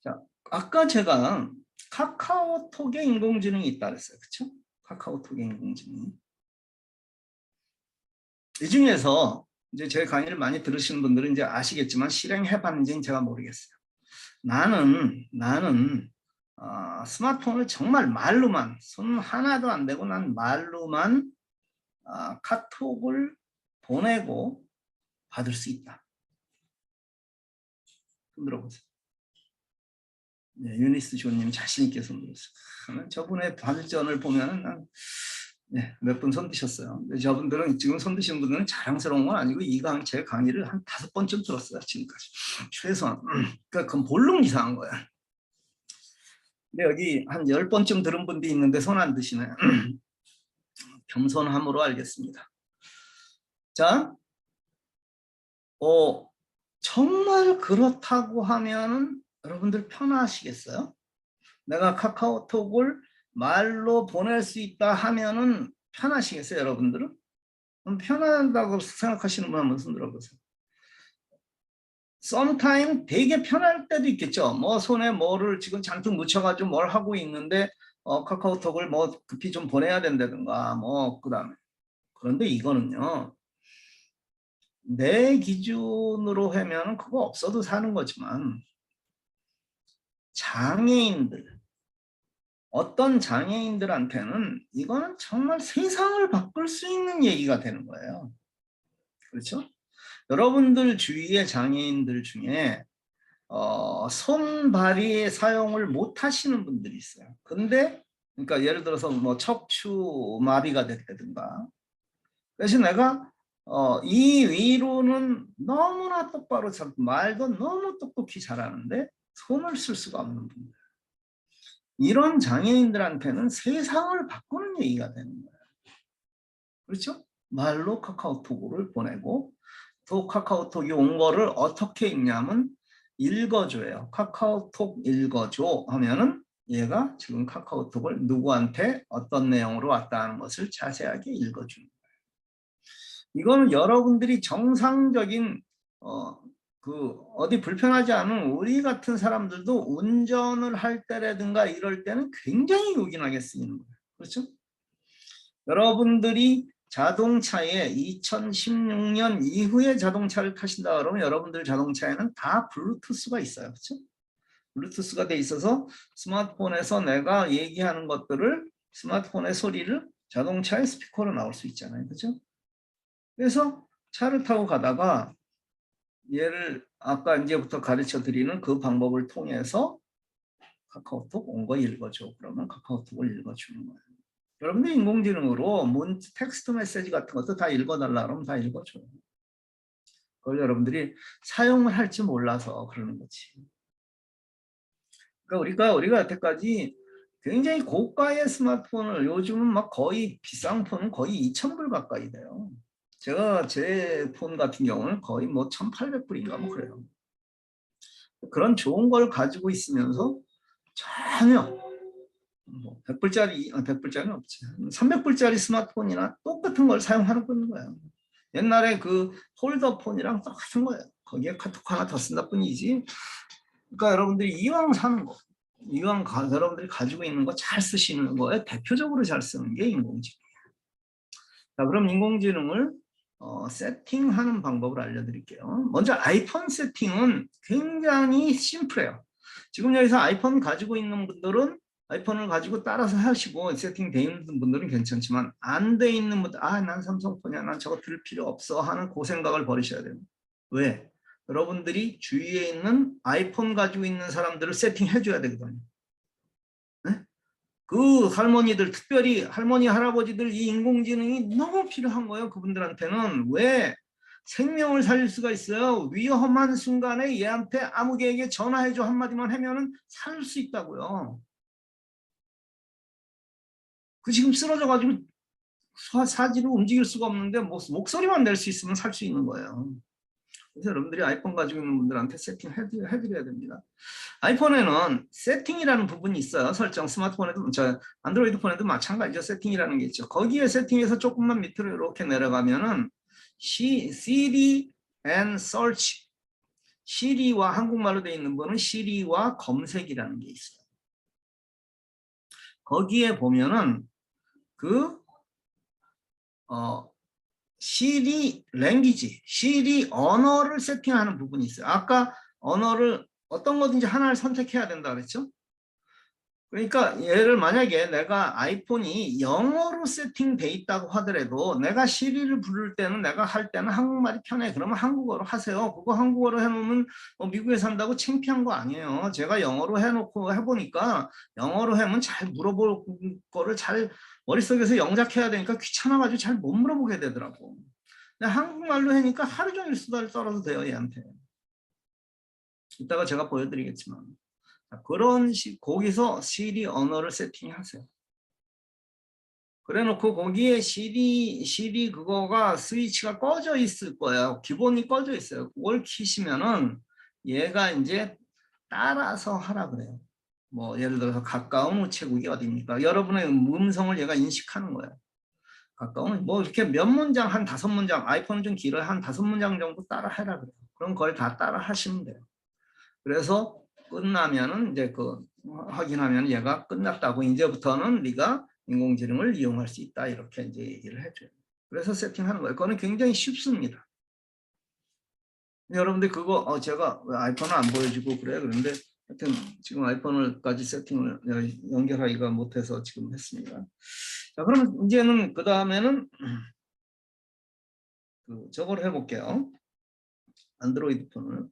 자, 아까 제가 카카오톡에 인공지능이 있다 그랬어요. 그렇죠? 카카오톡에 인공지능. 이 중에서 이제 제 강의를 많이 들으시는 분들은 이제 아시겠지만, 실행해 봤는지는 제가 모르겠어요. 나는 스마트폰을 정말 말로만, 손 하나도 안 대고 난 말로만 카톡을 보내고 받을 수 있다. 손 들어보세요. 네, 유니스 조님 자신 있게 손 들었어요. 저분의 발전을 보면은 몇 분 손 드셨어요. 근데 저분들은, 지금 손 드신 분들은 자랑스러운 건 아니고 제 강의를 한 5번쯤 들었어요. 지금까지. 최소한. 그러니까 그건 볼록 이상한 거야. 근데 여기 한 10번쯤 들은 분도 있는데 손 안 드시네. 겸손함으로 알겠습니다. 자, 정말 그렇다고 하면은 여러분들 편하시겠어요? 내가 카카오톡을 말로 보낼 수 있다 하면은 편하시겠어요, 여러분들은? 그럼 편하다고 생각하시는 분 한번 손 들어보세요. sometime 되게 편할 때도 있겠죠. 뭐 손에 뭐를 지금 잔뜩 묻혀가지고 뭘 하고 있는데 카카오톡을 뭐 급히 좀 보내야 된다든가 뭐 그다음에. 그런데 이거는요, 내 기준으로 하면 그거 없어도 사는 거지만, 장애인들, 어떤 장애인들한테는 이거는 정말 세상을 바꿀 수 있는 얘기가 되는 거예요. 그렇죠? 여러분들 주위의 장애인들 중에 손발이 사용을 못 하시는 분들이 있어요. 근데 그러니까 예를 들어서 뭐 척추 마비가 됐다든가. 그래서 내가 이 위로는 너무나 똑바로 말도 너무 똑똑히 잘하는데 손을 쓸 수가 없는 분들. 이런 장애인들한테는 세상을 바꾸는 얘기가 되는 거예요. 그렇죠? 말로 카카오톡을 보내고, 또 카카오톡이 온 거를 어떻게 읽냐면 읽어줘요. 카카오톡 읽어줘 하면은 얘가 지금 카카오톡을 누구한테 어떤 내용으로 왔다 하는 것을 자세하게 읽어주는 거예요. 이거는 여러분들이 정상적인 어디 불편하지 않은 우리 같은 사람들도 운전을 할 때라든가 이럴 때는 굉장히 요긴하게 쓰이는 거예요. 그렇죠? 여러분들이 자동차에 2016년 이후에 자동차를 타신다 그러면 여러분들 자동차에는 다 블루투스가 있어요. 그렇죠? 블루투스가 돼 있어서 스마트폰에서 내가 얘기하는 것들을, 스마트폰의 소리를 자동차의 스피커로 나올 수 있잖아요. 그렇죠? 그래서 차를 타고 가다가 얘를 아까 이제부터 가르쳐 드리는 그 방법을 통해서 카카오톡 온 거 읽어줘. 그러면 카카오톡을 읽어주는 거예요. 여러분들 인공지능으로 텍스트 메시지 같은 것도 다 읽어달라 그러면 다 읽어줘요. 그걸 여러분들이 사용을 할지 몰라서 그러는 거지. 그러니까 우리가 여태까지 굉장히 고가의 스마트폰을, 요즘은 막 거의 비싼 폰은 거의 2,000불 가까이 돼요. 제가 제 폰 같은 경우는 거의 뭐 1,800불인가 뭐 그래요. 그런 좋은 걸 가지고 있으면서 전혀 뭐 100불짜리는 없지. 300불짜리 스마트폰이나 똑같은 걸 사용하는 거예요. 옛날에 그 폴더폰이랑 똑같은 거예요. 거기에 카톡 하나 더 쓴다 뿐이지. 그러니까 여러분들이 이왕 사는 거, 여러분들이 가지고 있는 거 잘 쓰시는 거에 대표적으로 잘 쓰는 게 인공지능. 자, 그럼 인공지능을 세팅하는 방법을 알려드릴게요. 먼저 아이폰 세팅은 굉장히 심플해요. 지금 여기서 아이폰 가지고 있는 분들은 아이폰을 가지고 따라서 하시고 세팅되어 있는 분들은 괜찮지만 안 돼 있는 분들, 난 삼성폰이야, 난 저거 들 필요 없어 하는 그 생각을 버리셔야 돼요. 왜? 여러분들이 주위에 있는 아이폰 가지고 있는 사람들을 세팅해 줘야 되거든요. 네? 그 할머니들, 특별히 할머니, 할아버지들 이 인공지능이 너무 필요한 거예요. 그분들한테는. 왜? 생명을 살릴 수가 있어요. 위험한 순간에 얘한테 아무개에게 전화해줘 한마디만 하면은 살 수 있다고요. 그 지금 쓰러져가지고 사지로 움직일 수가 없는데 목소리만 낼 수 있으면 살 수 있는 거예요. 그래서 여러분들이 아이폰 가지고 있는 분들한테 세팅해드려야 됩니다. 아이폰에는 세팅이라는 부분이 있어요. 설정. 스마트폰에도, 안드로이드 폰에도 마찬가지죠. 세팅이라는 게 있죠. 거기에 세팅해서 조금만 밑으로 이렇게 내려가면은 Siri and Search, 시리와 한국말로 되어 있는 거는 시리와 검색이라는 게 있어요. 거기에 보면은 그 시리 랭귀지, 시리 언어를 세팅하는 부분이 있어요. 아까 언어를 어떤 거든지 하나를 선택해야 된다 그랬죠? 그러니까 만약에 내가 아이폰이 영어로 세팅돼 있다고 하더라도 내가 시리를 부를 때는, 내가 할 때는 한국말이 편해. 그러면 한국어로 하세요. 그거 한국어로 해놓으면 미국에 산다고 창피한 거 아니에요. 제가 영어로 해놓고 해보니까 영어로 하면 잘 물어볼 거를 잘 머릿속에서 영작해야 되니까 귀찮아가지고 잘 못 물어보게 되더라고. 근데 한국말로 하니까 하루 종일 수다를 떨어도 돼요, 얘한테. 이따가 제가 보여드리겠지만. 거기서 시리 언어를 세팅하세요. 그래 놓고 거기에 시리 그거가 스위치가 꺼져 있을 거예요. 기본이 꺼져 있어요. 그걸 키시면은 얘가 이제 따라서 하라 그래요. 뭐 예를 들어서 가까운 우체국이 어디입니까? 여러분의 음성을 얘가 인식하는 거예요. 가까운 뭐 이렇게 몇 문장, 한 5문장, 아이폰은 좀 길어요. 한 5문장 정도 따라 해라 그래요. 그럼 그걸 다 따라 하시면 돼요. 그래서 끝나면은 이제 확인하면 얘가 끝났다고, 이제부터는 네가 인공지능을 이용할 수 있다, 이렇게 이제 얘기를 해줘요. 그래서 세팅하는 거예요. 그거는 굉장히 쉽습니다. 여러분들 그거 제가 왜 아이폰은 안 보여주고 그래? 그런데 하여튼 지금 아이폰을까지 세팅을 연결하기가 못해서 지금 했습니다. 자, 그럼 이제는 그 다음에는 저걸 해볼게요. 안드로이드 폰을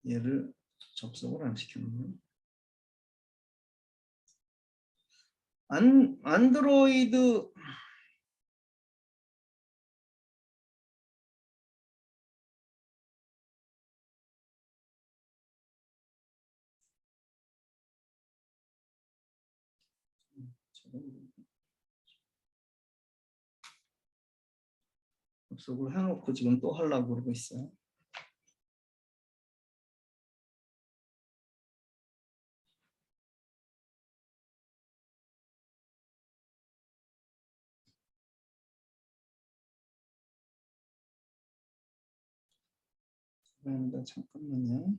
얘를 접속을 안 시켰네요. 안드로이드 접속을 해놓고 지금 또 하려고 그러고 있어요. 잠깐만요.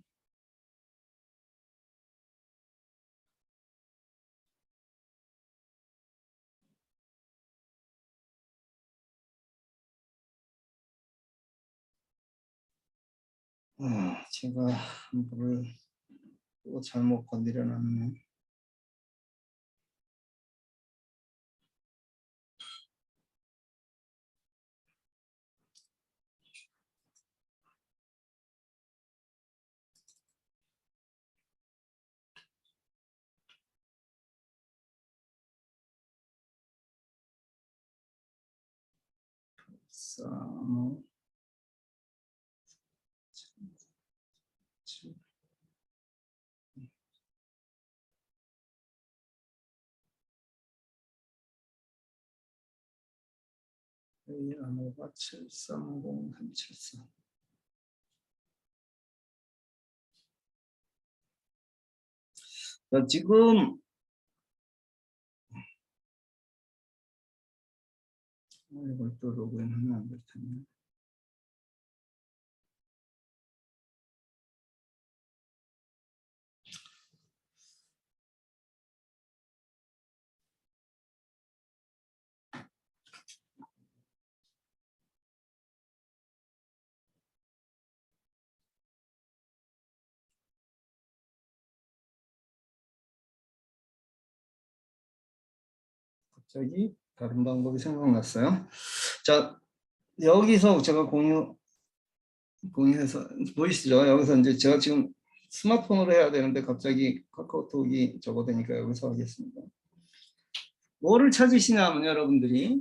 제가 뭐를 또 잘못 건드려 놨네. 3, 7, A 안호가 730374. 지금 이걸 또 로그인하면 안 될 텐데. 갑자기 다른 방법이 생각났어요. 자, 여기서 제가 공유해서 보이시죠? 여기서 이제 제가 지금 스마트폰으로 해야 되는데 갑자기 카카오톡이 저거 되니까 여기서 하겠습니다. 뭐를 찾으시냐면 여러분들이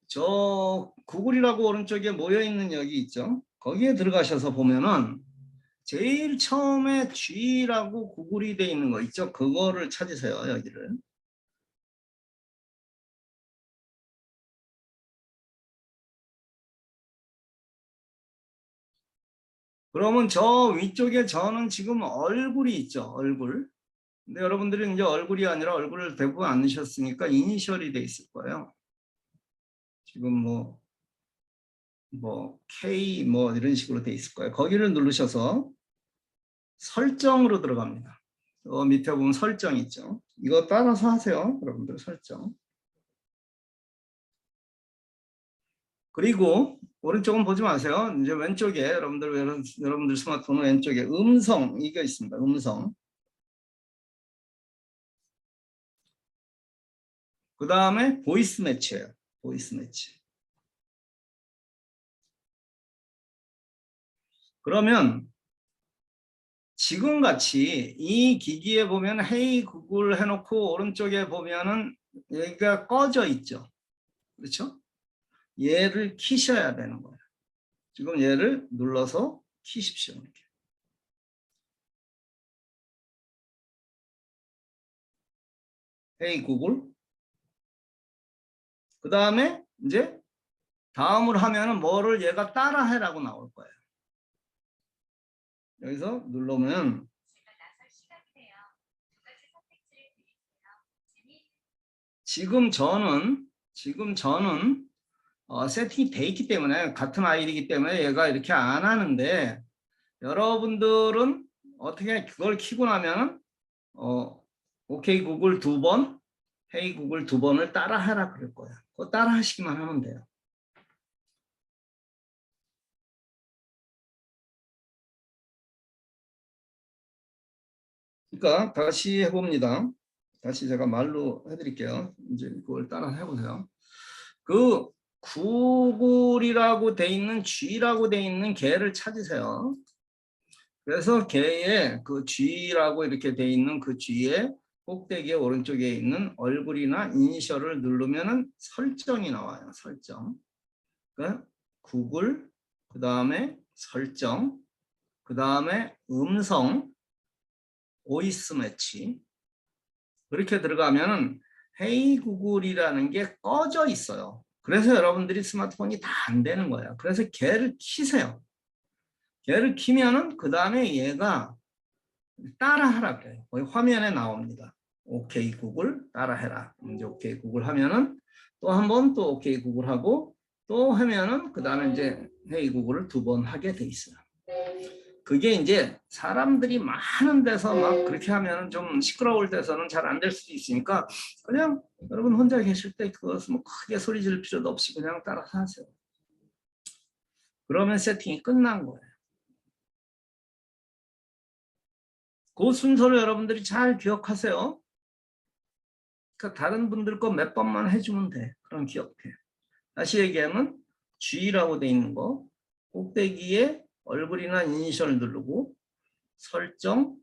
저 구글이라고 오른쪽에 모여있는 여기 있죠? 거기에 들어가셔서 보면은 제일 처음에 G라고 구글이 돼 있는 거 있죠? 그거를 찾으세요, 여기를. 그러면 저 위쪽에 저는 지금 얼굴이 있죠, 얼굴. 근데 여러분들이 이제 얼굴이 아니라 얼굴을 대부분 안 넣으셨으니까 이니셜이 돼 있을 거예요. 지금 K 이런 식으로 돼 있을 거예요. 거기를 누르셔서 설정으로 들어갑니다. 밑에 보면 설정 있죠. 이거 따라서 하세요, 여러분들 설정. 그리고 오른쪽은 보지 마세요. 이제 왼쪽에 여러분들 스마트폰 왼쪽에 음성 이게 있습니다. 음성. 그 다음에 보이스 매치예요. 보이스 매치. 그러면 지금 같이 이 기기에 보면 헤이 구글 해놓고 오른쪽에 보면은 여기가 꺼져 있죠. 그렇죠? 얘를 키셔야 되는 거예요. 지금 얘를 눌러서 키십시오. 이렇게. 헤이 구글. 그 다음에 이제 다음으로 하면은 뭐를 얘가 따라해라고 나올 거예요. 여기서 누르면 지금 저는 세팅이 돼 있기 때문에 같은 아이디이기 때문에 얘가 이렇게 안 하는데 여러분들은 어떻게 그걸 키고 나면은 오케이 구글 2번, 헤이 구글 2번을 따라하라 그럴 거예요. 그거 따라 하시기만 하면 돼요. 그러니까 다시 해봅니다. 다시 제가 말로 해드릴게요. 이제 그걸 따라 해보세요. 그 구글이라고 돼 있는 G라고 돼 있는 개를 찾으세요. 그래서 개에 그 G라고 이렇게 돼 있는 그 G에 꼭대기 오른쪽에 있는 얼굴이나 이니셜을 누르면은 설정이 나와요. 설정. 그러니까 구글, 그 다음에 설정, 그 다음에 음성, 보이스 매치. 그렇게 들어가면은 헤이 구글이라는 게 꺼져 있어요. 그래서 여러분들이 스마트폰이 다 안 되는 거예요. 그래서 걔를 키세요. 걔를 키면은 그 다음에 얘가 따라하라 그래요. 거기 화면에 나옵니다. 오케이 구글 따라해라. 이제 오케이 구글 하면은 또 한 번 또 오케이 구글 하고 또 하면은 그 다음에 이제 헤이 구글을 2번 하게 돼 있어요. 그게 이제 사람들이 많은 데서 막 그렇게 하면 좀 시끄러울 때서는 잘 안 될 수도 있으니까 그냥 여러분 혼자 계실 때 그것을 뭐 크게 소리 지를 필요도 없이 그냥 따라서 하세요. 그러면 세팅이 끝난 거예요. 그 순서를 여러분들이 잘 기억하세요. 그러니까 다른 분들 거 몇 번만 해주면 돼. 그럼 기억해. 다시 얘기하면 G라고 돼 있는 거 꼭대기에 얼굴이나 이니셜 누르고 설정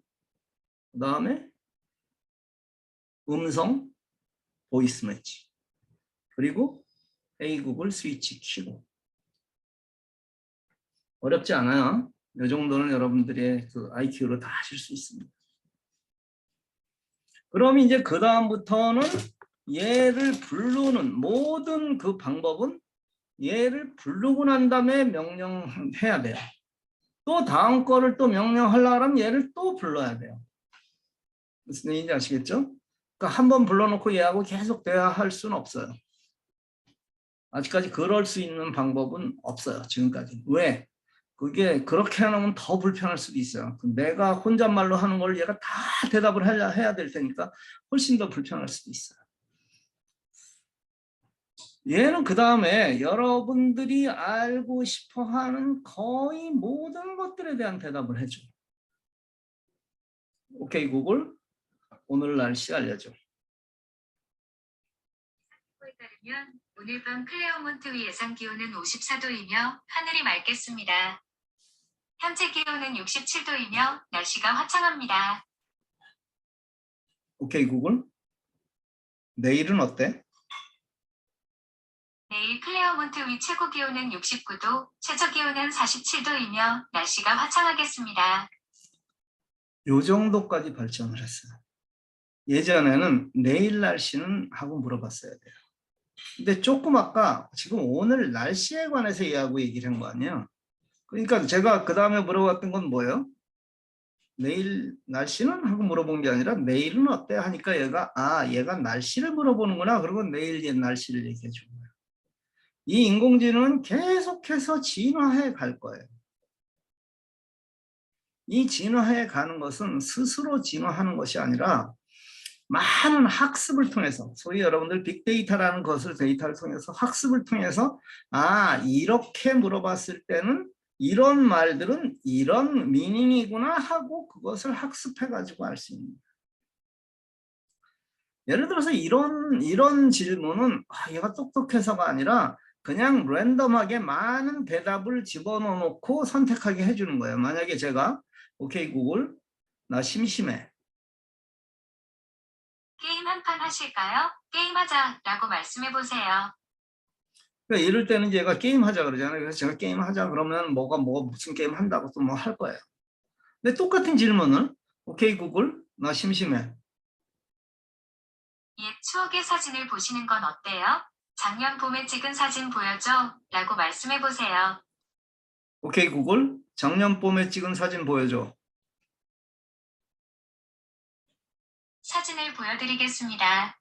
그 다음에 음성 보이스 매치 그리고 헤이 구글 스위치 키고 어렵지 않아요. 이 정도는 여러분들의 그 IQ로 다 하실 수 있습니다. 그럼 이제 그 다음부터는 얘를 부르는 모든 그 방법은 얘를 부르고 난 다음에 명령해야 돼요. 또 다음 거를 또 명령하려고 하면 얘를 또 불러야 돼요. 무슨 얘기인지 아시겠죠? 그러니까 한 번 불러놓고 얘하고 계속 대화할 수는 없어요. 아직까지 그럴 수 있는 방법은 없어요. 지금까지. 왜? 그게 그렇게 해놓으면 더 불편할 수도 있어요. 내가 혼잣말로 하는 걸 얘가 다 대답을 해야 될 테니까 훨씬 더 불편할 수도 있어요. 얘는 그 다음에 여러분들이 알고 싶어하는 거의 모든 것들에 대한 대답을 해줘요. 오케이 구글, 오늘 날씨 알려줘. 에 따르면 오늘 밤 클레어몬트 예상 기온은 54도이며 하늘이 맑겠습니다. 현재 기온은 67도이며 날씨가 화창합니다. 오케이 구글, 내일은 어때? 내일 클레어몬트 위 최고 기온은 69도, 최저 기온은 47도이며 날씨가 화창하겠습니다. 요 정도까지 발전을 했어요. 예전에는 내일 날씨는 하고 물어봤어야 돼요. 근데 조금 아까 지금 오늘 날씨에 관해서 얘기를 한 거 아니에요? 그러니까 제가 그 다음에 물어봤던 건 뭐예요? 내일 날씨는? 하고 물어본 게 아니라 내일은 어때? 하니까 얘가 날씨를 물어보는구나. 그러고 내일 날씨를 얘기해 준 거예요. 이 인공지능은 계속해서 진화해 갈 거예요. 이 진화해 가는 것은 스스로 진화하는 것이 아니라 많은 학습을 통해서, 소위 여러분들 빅데이터라는 것을 데이터를 통해서 학습을 통해서 이렇게 물어봤을 때는 이런 말들은 이런 미닝이구나 하고 그것을 학습해 가지고 알 수 있는 거예요. 예를 들어서 이런 질문은 얘가 똑똑해서가 아니라 그냥 랜덤하게 많은 대답을 집어넣고 선택하게 해주는 거예요. 만약에 제가 오케이 구글, 나 심심해. 게임 한 판 하실까요? 게임하자 라고 말씀해보세요. 그러니까 이럴 때는 얘가 게임하자 그러잖아요. 그래서 제가 게임하자 그러면 무슨 게임 한다고 또 뭐 할 거예요. 근데 똑같은 질문을 오케이 구글, 나 심심해. 옛 추억의 사진을 보시는 건 어때요? 작년 봄에 찍은 사진 보여줘 라고 말씀해보세요. 오케이 구글, 작년 봄에 찍은 사진 보여줘. 사진을 보여드리겠습니다.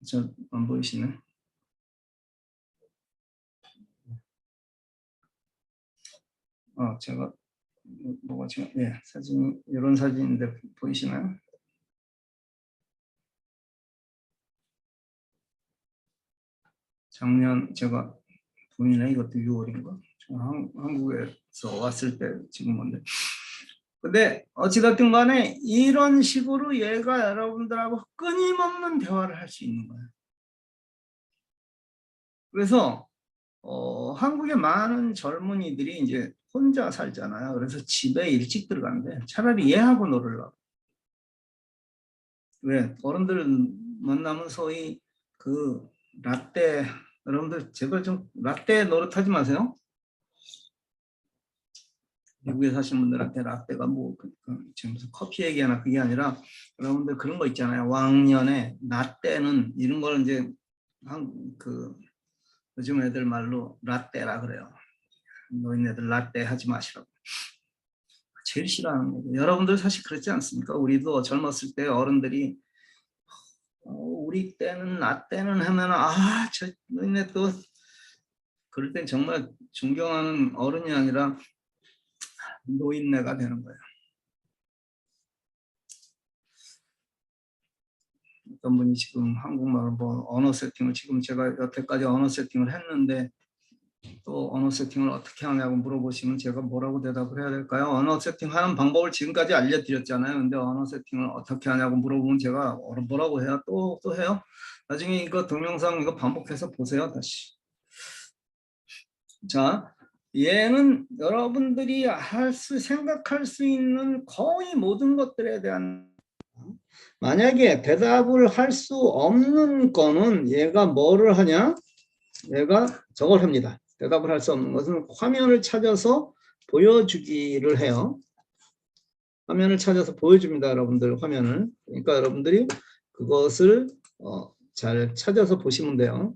저 안 보이시네. 제가 뭐가 지금 사진 이런 사진인데 보이시나요? 작년 제가 보이네. 이것도 6월인가? 한국에서 왔을 때 지금 뭔데? 근데 어찌됐든 간에 이런 식으로 얘가 여러분들하고 끊임없는 대화를 할 수 있는 거예요. 그래서 한국의 많은 젊은이들이 이제 혼자 살잖아요. 그래서 집에 일찍 들어간대. 차라리 얘하고 놀으려고. 왜? 어른들 만나면 소위 그 라떼, 여러분들 제발 좀 라떼 노릇하지 마세요. 미국에 사시는 분들한테 라떼가 지금 무슨 커피 얘기하나 그게 아니라 여러분들 그런 거 있잖아요. 왕년에 라떼는 이런 걸 이제 요즘 애들 말로 라떼라 그래요. 노인네들 라떼 하지 마시라고. 제일 싫어하는 거예요. 여러분들 사실 그렇지 않습니까? 우리도 젊었을 때 어른들이 우리 때는 라떼는 하면 저 노인네 또 그럴 땐 정말 존경하는 어른이 아니라 노인네가 되는 거예요. 어떤 분이 지금 한국말 언어 세팅을 지금 제가 여태까지 언어 세팅을 했는데 또 언어 세팅을 어떻게 하냐고 물어보시면 제가 뭐라고 대답을 해야 될까요? 언어 세팅하는 방법을 지금까지 알려드렸잖아요. 근데 언어 세팅을 어떻게 하냐고 물어보면 제가 뭐라고 해요? 또 해요? 나중에 이거 동영상 이거 반복해서 보세요. 다시. 자, 얘는 여러분들이 생각할 수 있는 거의 모든 것들에 대한 만약에 대답을 할 수 없는 거는 얘가 뭐를 하냐? 얘가 저걸 합니다. 대답을 할 수 없는 것은 화면을 찾아서 보여주기를 해요. 화면을 찾아서 보여줍니다. 여러분들 화면을. 그러니까 여러분들이 그것을 잘 찾아서 보시면 돼요.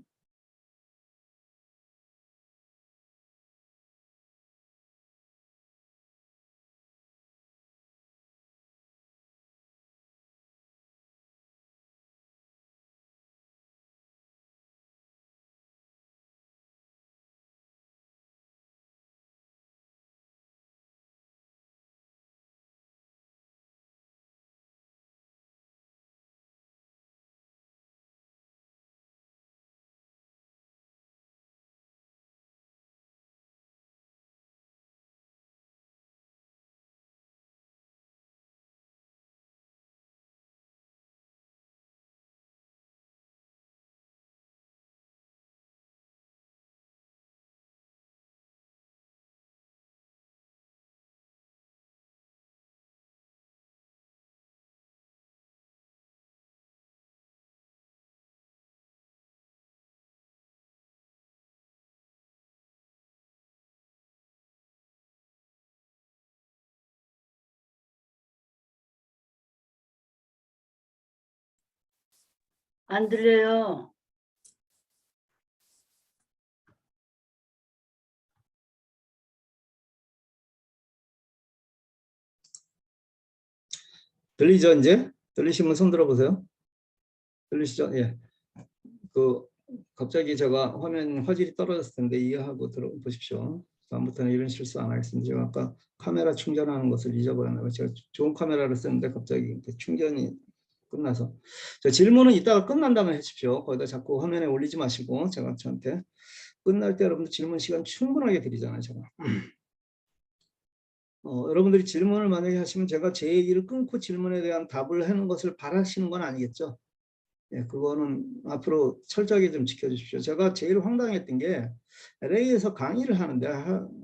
안 들려요. 들리죠 이제? 들리시면 손 들어보세요. 들리시죠? 예. 갑자기 제가 화면 화질이 떨어졌을 텐데 이해하고 들어보십시오. 다음부터는 이런 실수 안 하겠습니다. 제가 아까 카메라 충전하는 것을 잊어버렸나요? 제가 좋은 카메라를 쓰는데 갑자기 충전이 끝나서. 질문은 이따가 끝난 다음에 해주십시오. 거기다 자꾸 화면에 올리지 마시고 제가 저한테 끝날 때 여러분들 질문 시간 충분하게 드리잖아요. 제가. 여러분들이 질문을 만약에 하시면 제가 제 얘기를 끊고 질문에 대한 답을 하는 것을 바라시는 건 아니겠죠? 예, 그거는 앞으로 철저하게 좀 지켜주십시오. 제가 제일 황당했던 게 LA에서 강의를 하는데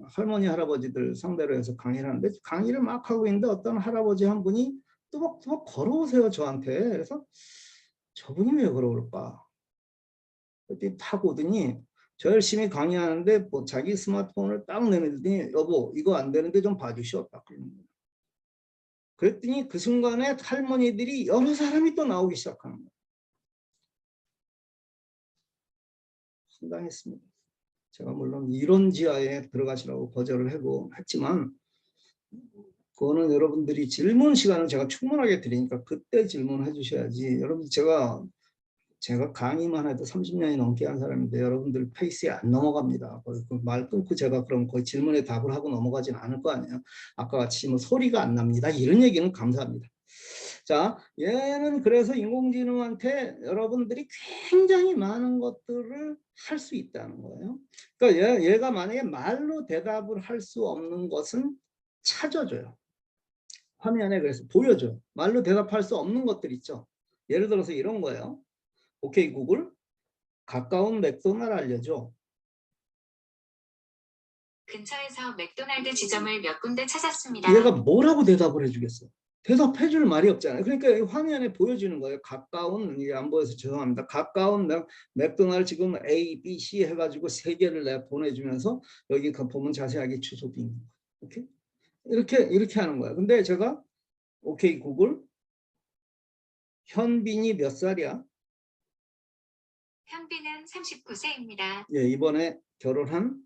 할머니 할아버지들 상대로 해서 강의를 하는데 강의를 막 하고 있는데 어떤 할아버지 한 분이 또박또박 걸어오세요 저한테. 그래서 저분이 왜 걸어올까? 그랬더니 탁 오더니 저 열심히 강의하는데 뭐 자기 스마트폰을 딱 내밀더니 여보 이거 안 되는데 좀 봐주시오. 딱 그러는 거예요. 그랬더니 그 순간에 할머니들이 여러 사람이 또 나오기 시작하는 거예요. 상당했습니다. 제가 물론 이론 지하에 들어가시라고 거절을 하고 했지만 그거는 여러분들이 질문 시간을 제가 충분하게 드리니까 그때 질문해 주셔야지. 여러분 제가 강의만 해도 30년이 넘게 한 사람인데 여러분들 페이스에 안 넘어갑니다. 말 끊고 제가 그럼 거의 질문에 답을 하고 넘어가진 않을 거 아니에요. 아까 같이 뭐 소리가 안 납니다. 이런 얘기는 감사합니다. 자, 얘는 그래서 인공지능한테 여러분들이 굉장히 많은 것들을 할 수 있다는 거예요. 그러니까 얘가 만약에 말로 대답을 할 수 없는 것은 찾아줘요. 화면에 그래서 보여줘요. 말로 대답할 수 없는 것들 있죠. 예를 들어서 이런 거예요. 오케이 구글, 가까운 맥도날드 알려줘. 근처에서 맥도날드 지점을 몇 군데 찾았습니다. 얘가 뭐라고 대답을 해주겠어? 대답해줄 말이 없잖아요. 그러니까 화면에 보여주는 거예요. 가까운, 이게 안 보여서 죄송합니다. 가까운 맥도날드 지금 A, B, C 해가지고 3개를 내가 보내주면서 여기 보면 자세하게 주소도 있는 거예요. 이렇게 하는 거야. 근데 제가 오케이 구글, 현빈이 몇 살이야? 현빈은 39세입니다. 예, 이번에 결혼한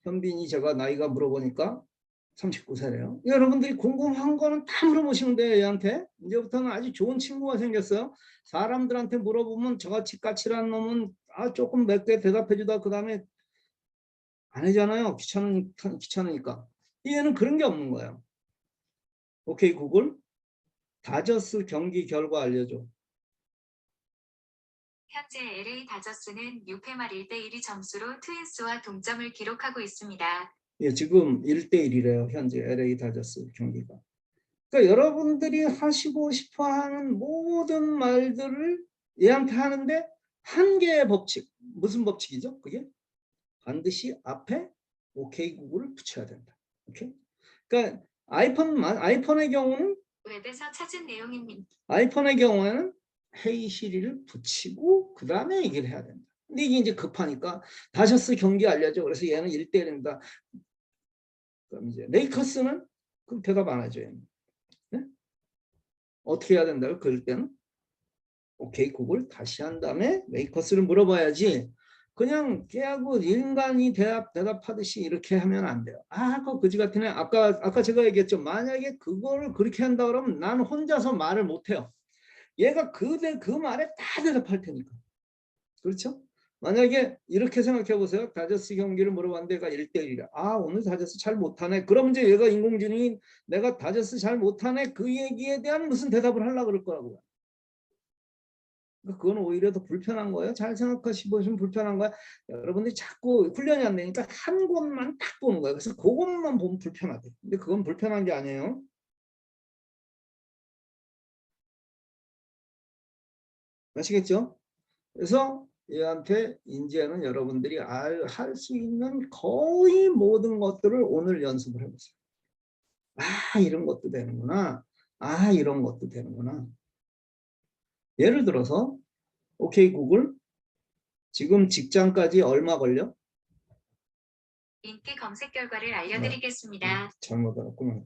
현빈이 제가 나이가 물어보니까 39세래요. 여러분들이 궁금한 거는 다 물어보시면 돼요. 얘한테. 이제부터는 아주 좋은 친구가 생겼어요. 사람들한테 물어보면 저같이 까칠한 놈은 조금 몇 개 대답해 주다 그 다음에 안 하잖아요. 귀찮으니까. 얘는 그런 게 없는 거예요. 오케이 구글, 다저스 경기 결과 알려줘. 현재 LA 다저스는 6회 말 1대1의 점수로 트윈스와 동점을 기록하고 있습니다. 예, 지금 1대1이래요. 현재 LA 다저스 경기가. 그러니까 여러분들이 하시고 싶어하는 모든 말들을 얘한테 하는데 한 개의 법칙. 무슨 법칙이죠? 그게? 반드시 앞에 오케이 구글을 붙여야 된다. 오케이? 그러니까 아이폰의 경우는 웹에서 찾은 내용입니다. 아이폰의 경우에는 헤이 시리를 붙이고 그 다음에 얘기를 해야 된다. 근데 이게 이제 급하니까 다저스 경기 알려줘. 그래서 얘는 1대1입니다. 그럼 이제 레이커스는 그럼 대답 안 하죠. 얘는. 네? 어떻게 해야 된다고? 그럴 때는 오케이 구글 다시 한 다음에 레이커스를 물어봐야지. 그냥 걔하고 인간이 대답하듯이 이렇게 하면 안 돼요. 아, 그거 그지 같으네. 아까 제가 얘기했죠. 만약에 그거를 그렇게 한다 그러면 나는 혼자서 말을 못 해요. 얘가 그 말에 다 대답할 테니까. 그렇죠? 만약에 이렇게 생각해 보세요. 다저스 경기를 물어봤는데 얘가 1대1이라. 아, 오늘 다저스 잘 못하네. 그럼 이제 얘가 인공지능이 내가 다저스 잘 못하네. 그 얘기에 대한 무슨 대답을 하려고 그럴 거라고요. 그건 오히려 더 불편한 거예요. 잘 생각하시면 불편한 거야. 여러분들이 자꾸 훈련이 안 되니까 한 곳만 딱 보는 거예요. 그래서 그것만 보면 불편하대. 근데 그건 불편한 게 아니에요. 아시겠죠? 그래서 얘한테 이제는 여러분들이 할 수 있는 거의 모든 것들을 오늘 연습을 해보세요. 아, 이런 것도 되는구나. 아, 이런 것도 되는구나. 예를 들어서 오케이 구글 지금 직장까지 얼마 걸려? 인기 검색 결과를 알려드리겠습니다. 잘못 알았구나.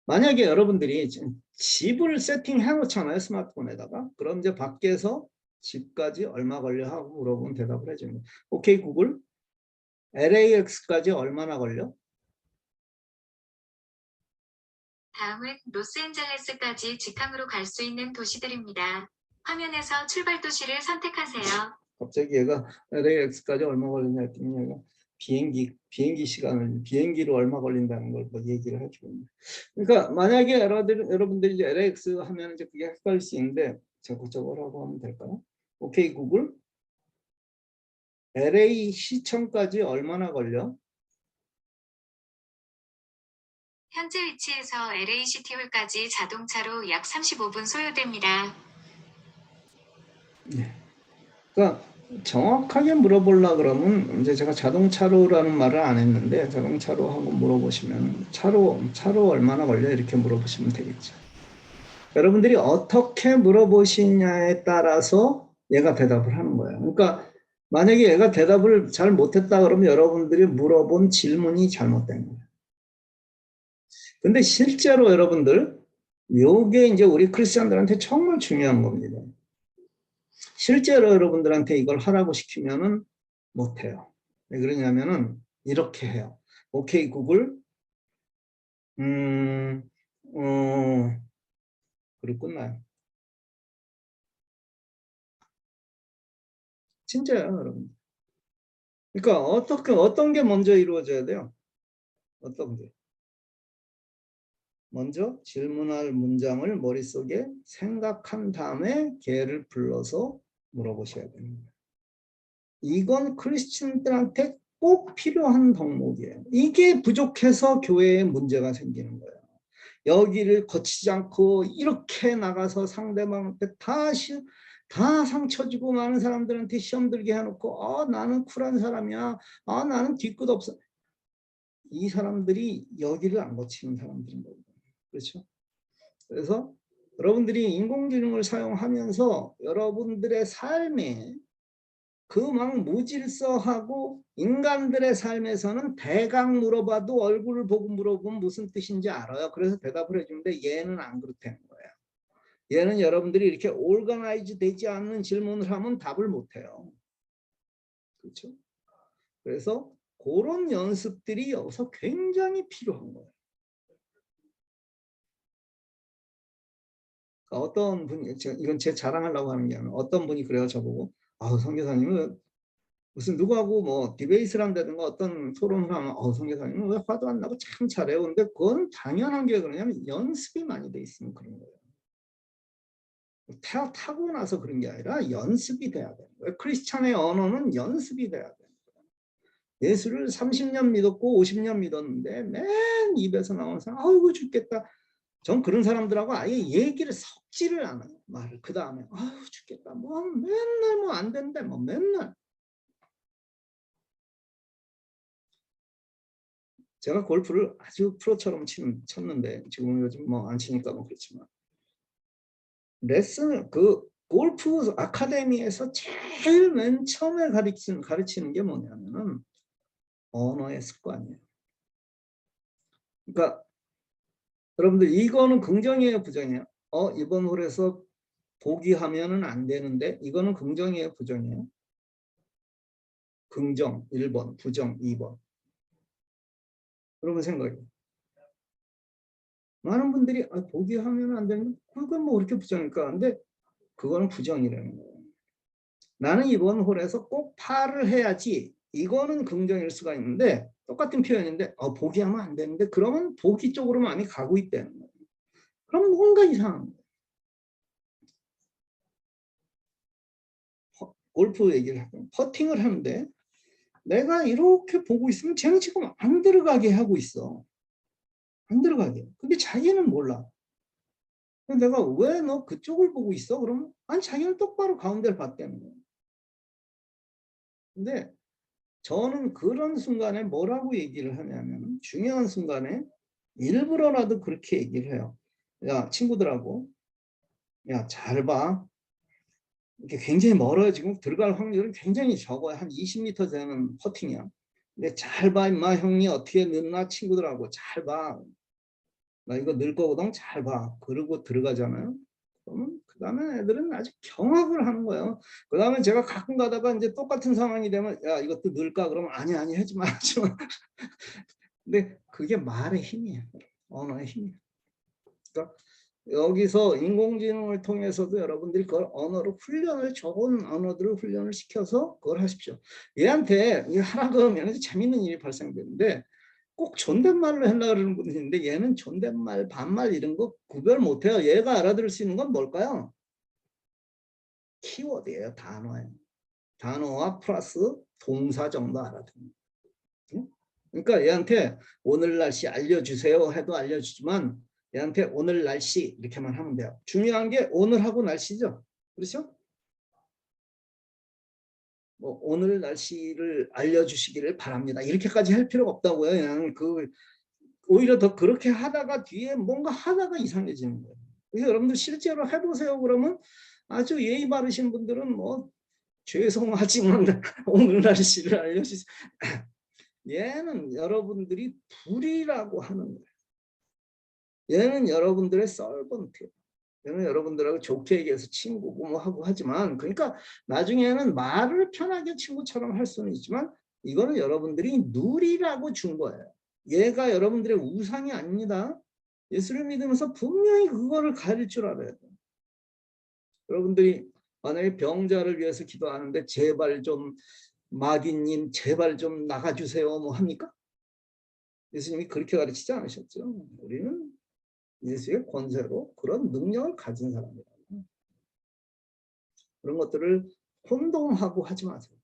만약에 여러분들이 집을 세팅해 놓잖아요. 스마트폰에다가. 그럼 이제 밖에서 집까지 얼마 걸려 하고 물어보면 대답을 해줍니다. 오케이 구글 LAX까지 얼마나 걸려? 다음은 로스앤젤레스까지 직항으로 갈 수 있는 도시들입니다. 화면에서 출발 도시를 선택하세요. 갑자기 얘가 LAX까지 얼마 걸리냐 했더니 얘가 비행기 시간을 비행기로 얼마 걸린다는 걸 뭐 얘기를 해주고 있는. 그러니까 만약에 여러분들이 이제 LAX 하면 이제 그게 헷갈릴 수 있는데 저거라고 하면 될까요? 오케이 구글 LA 시청까지 얼마나 걸려? 현재 위치에서 LA 시티홀까지 자동차로 약 35분 소요됩니다. 네. 그러니까 정확하게 물어보려 그러면 이제 제가 자동차로라는 말을 안 했는데 자동차로 하고 물어보시면 차로 얼마나 걸려 이렇게 물어보시면 되겠죠. 여러분들이 어떻게 물어보시냐에 따라서 얘가 대답을 하는 거예요. 그러니까 만약에 얘가 대답을 잘 못했다 그러면 여러분들이 물어본 질문이 잘못된 거예요. 근데 실제로 여러분들 요게 이제 우리 크리스천들한테 정말 중요한 겁니다. 실제로 여러분들한테 이걸 하라고 시키면은 못해요. 왜 그러냐면은 이렇게 해요. 오케이 구글 그리고 끝나요. 진짜요, 여러분. 그러니까 어떤 게 먼저 이루어져야 돼요? 어떤 게? 먼저 질문할 문장을 머릿속에 생각한 다음에 걔를 불러서 물어보셔야 됩니다. 이건 크리스천들한테 꼭 필요한 덕목이에요. 이게 부족해서 교회에 문제가 생기는 거예요. 여기를 거치지 않고 이렇게 나가서 상대방한테 다 상처 주고 많은 사람들한테 시험 들게 해놓고 나는 쿨한 사람이야. 나는 뒤끝 없어. 이 사람들이 여기를 안 거치는 사람들인 거예요. 그렇죠? 그래서 여러분들이 인공지능을 사용하면서 여러분들의 삶에 그 막 무질서하고 인간들의 삶에서는 대강 물어봐도 얼굴을 보고 물어보면 무슨 뜻인지 알아요. 그래서 대답을 해주는데 얘는 안 그렇다는 거예요. 얘는 여러분들이 이렇게 오르가나이즈 되지 않는 질문을 하면 답을 못해요. 그렇죠? 그래서 그런 연습들이 여기서 굉장히 필요한 거예요. 어떤 분이, 이건 제 자랑하려고 하는 게 아니라 어떤 분이 그래요 저보고 선교사님은 무슨 누구하고 뭐 디베이트를 한다든가 어떤 토론을 하면 선교사님은 왜 화도 안 나고 참 잘해요. 근데 그건 당연한 게 그러냐면 연습이 많이 돼 있으면 그런 거예요. 타고 나서 그런 게 아니라 연습이 돼야 돼요. 크리스찬의 언어는 연습이 돼야 돼요. 예수를 30년 믿었고 50년 믿었는데 맨 입에서 나오는 사람 아이고 죽겠다. 전 그런 사람들하고 아예 얘기를 섞지를 않아요. 말을. 그 다음에 아유 죽겠다. 뭐 맨날 뭐 안 된대. 뭐 맨날. 제가 골프를 아주 프로처럼 쳤는데 지금은 요즘 뭐 안 치니까 뭐 그렇지만 레슨을 골프 아카데미에서 제일 맨 처음에 가르치는 게 뭐냐면은 언어의 습관이에요. 그러니까 여러분들 이거는 긍정이에요, 부정이에요? 이번 홀에서 보기하면은 안 되는데 이거는 긍정이에요, 부정이에요? 긍정 1번, 부정 2번. 그러면 생각해요. 많은 분들이 보기하면 안 되는데 그건 뭐 그렇게 부정일까? 근데 그거는 부정이라는 거예요. 나는 이번 홀에서 꼭 파를 해야지. 이거는 긍정일 수가 있는데 똑같은 표현인데 보기하면 안 되는데 그러면 보기 쪽으로 많이 가고 있다는 거예요. 그럼 뭔가 이상한 거예요. 골프 얘기를 하고 퍼팅을 하는데 내가 이렇게 보고 있으면 쟤는 지금 안 들어가게 하고 있어. 안 들어가게. 근데 자기는 몰라. 내가 왜 너 그쪽을 보고 있어? 그러면 아니 자기는 똑바로 가운데를 봤다는 거예요. 근데 저는 그런 순간에 뭐라고 얘기를 하냐면 중요한 순간에 일부러라도 그렇게 얘기를 해요. 야 친구들하고 야 잘 봐. 이게 굉장히 멀어요. 지금 들어갈 확률은 굉장히 적어요. 한 20m 되는 퍼팅이야. 근데 잘 봐 임마 형이 어떻게 넣나 친구들하고 잘 봐. 나 이거 넣을 거거든 잘 봐. 그러고 들어가잖아요. 그러면 그 다음에 애들은 아주 경악을 하는 거예요. 그 다음에 제가 가끔 가다가 이제 똑같은 상황이 되면 야 이것도 넣을까? 그러면 아니 하지 마. 하지 마. 근데 그게 말의 힘이에요. 언어의 힘이에요. 그러니까 여기서 인공지능을 통해서도 여러분들이 그걸 언어로 훈련을 좋은 언어들을 훈련을 시켜서 그걸 하십시오. 얘한테 하라고 하면 재밌는 일이 발생되는데 꼭 존댓말로 하려고 그러는 분이 있는데 얘는 존댓말, 반말 이런 거 구별 못해요. 얘가 알아들을 수 있는 건 뭘까요? 키워드예요. 단어예요. 단어와 플러스 동사 정도 알아듣는. 그러니까 얘한테 오늘 날씨 알려주세요 해도 알려주지만 얘한테 오늘 날씨 이렇게만 하면 돼요. 중요한 게 오늘하고 날씨죠. 그렇죠? 뭐 오늘 날씨를 알려주시기를 바랍니다. 이렇게까지 할 필요가 없다고요. 그냥 오히려 더 그렇게 하다가 뒤에 뭔가 하다가 이상해지는 거예요. 그래서 여러분들 실제로 해보세요. 그러면 아주 예의 바르신 분들은 뭐 죄송하지만 오늘 날씨를 알려주세요. 얘는 여러분들이 불이라고 하는 거예요. 얘는 여러분들의 서번트예요. 얘는 여러분들하고 좋게 얘기해서 친구고 뭐 하고 하지만 그러니까 나중에는 말을 편하게 친구처럼 할 수는 있지만 이거는 여러분들이 누리라고 준 거예요. 얘가 여러분들의 우상이 아닙니다. 예수를 믿으면서 분명히 그거를 가릴 줄 알아야 돼요. 여러분들이 만약에 병자를 위해서 기도하는데 제발 좀 마귀님 제발 좀 나가주세요 뭐 합니까? 예수님이 그렇게 가르치지 않으셨죠. 우리는 예수의 권세로 그런 능력을 가진 사람이라고. 그런 것들을 혼동하고 하지 마세요.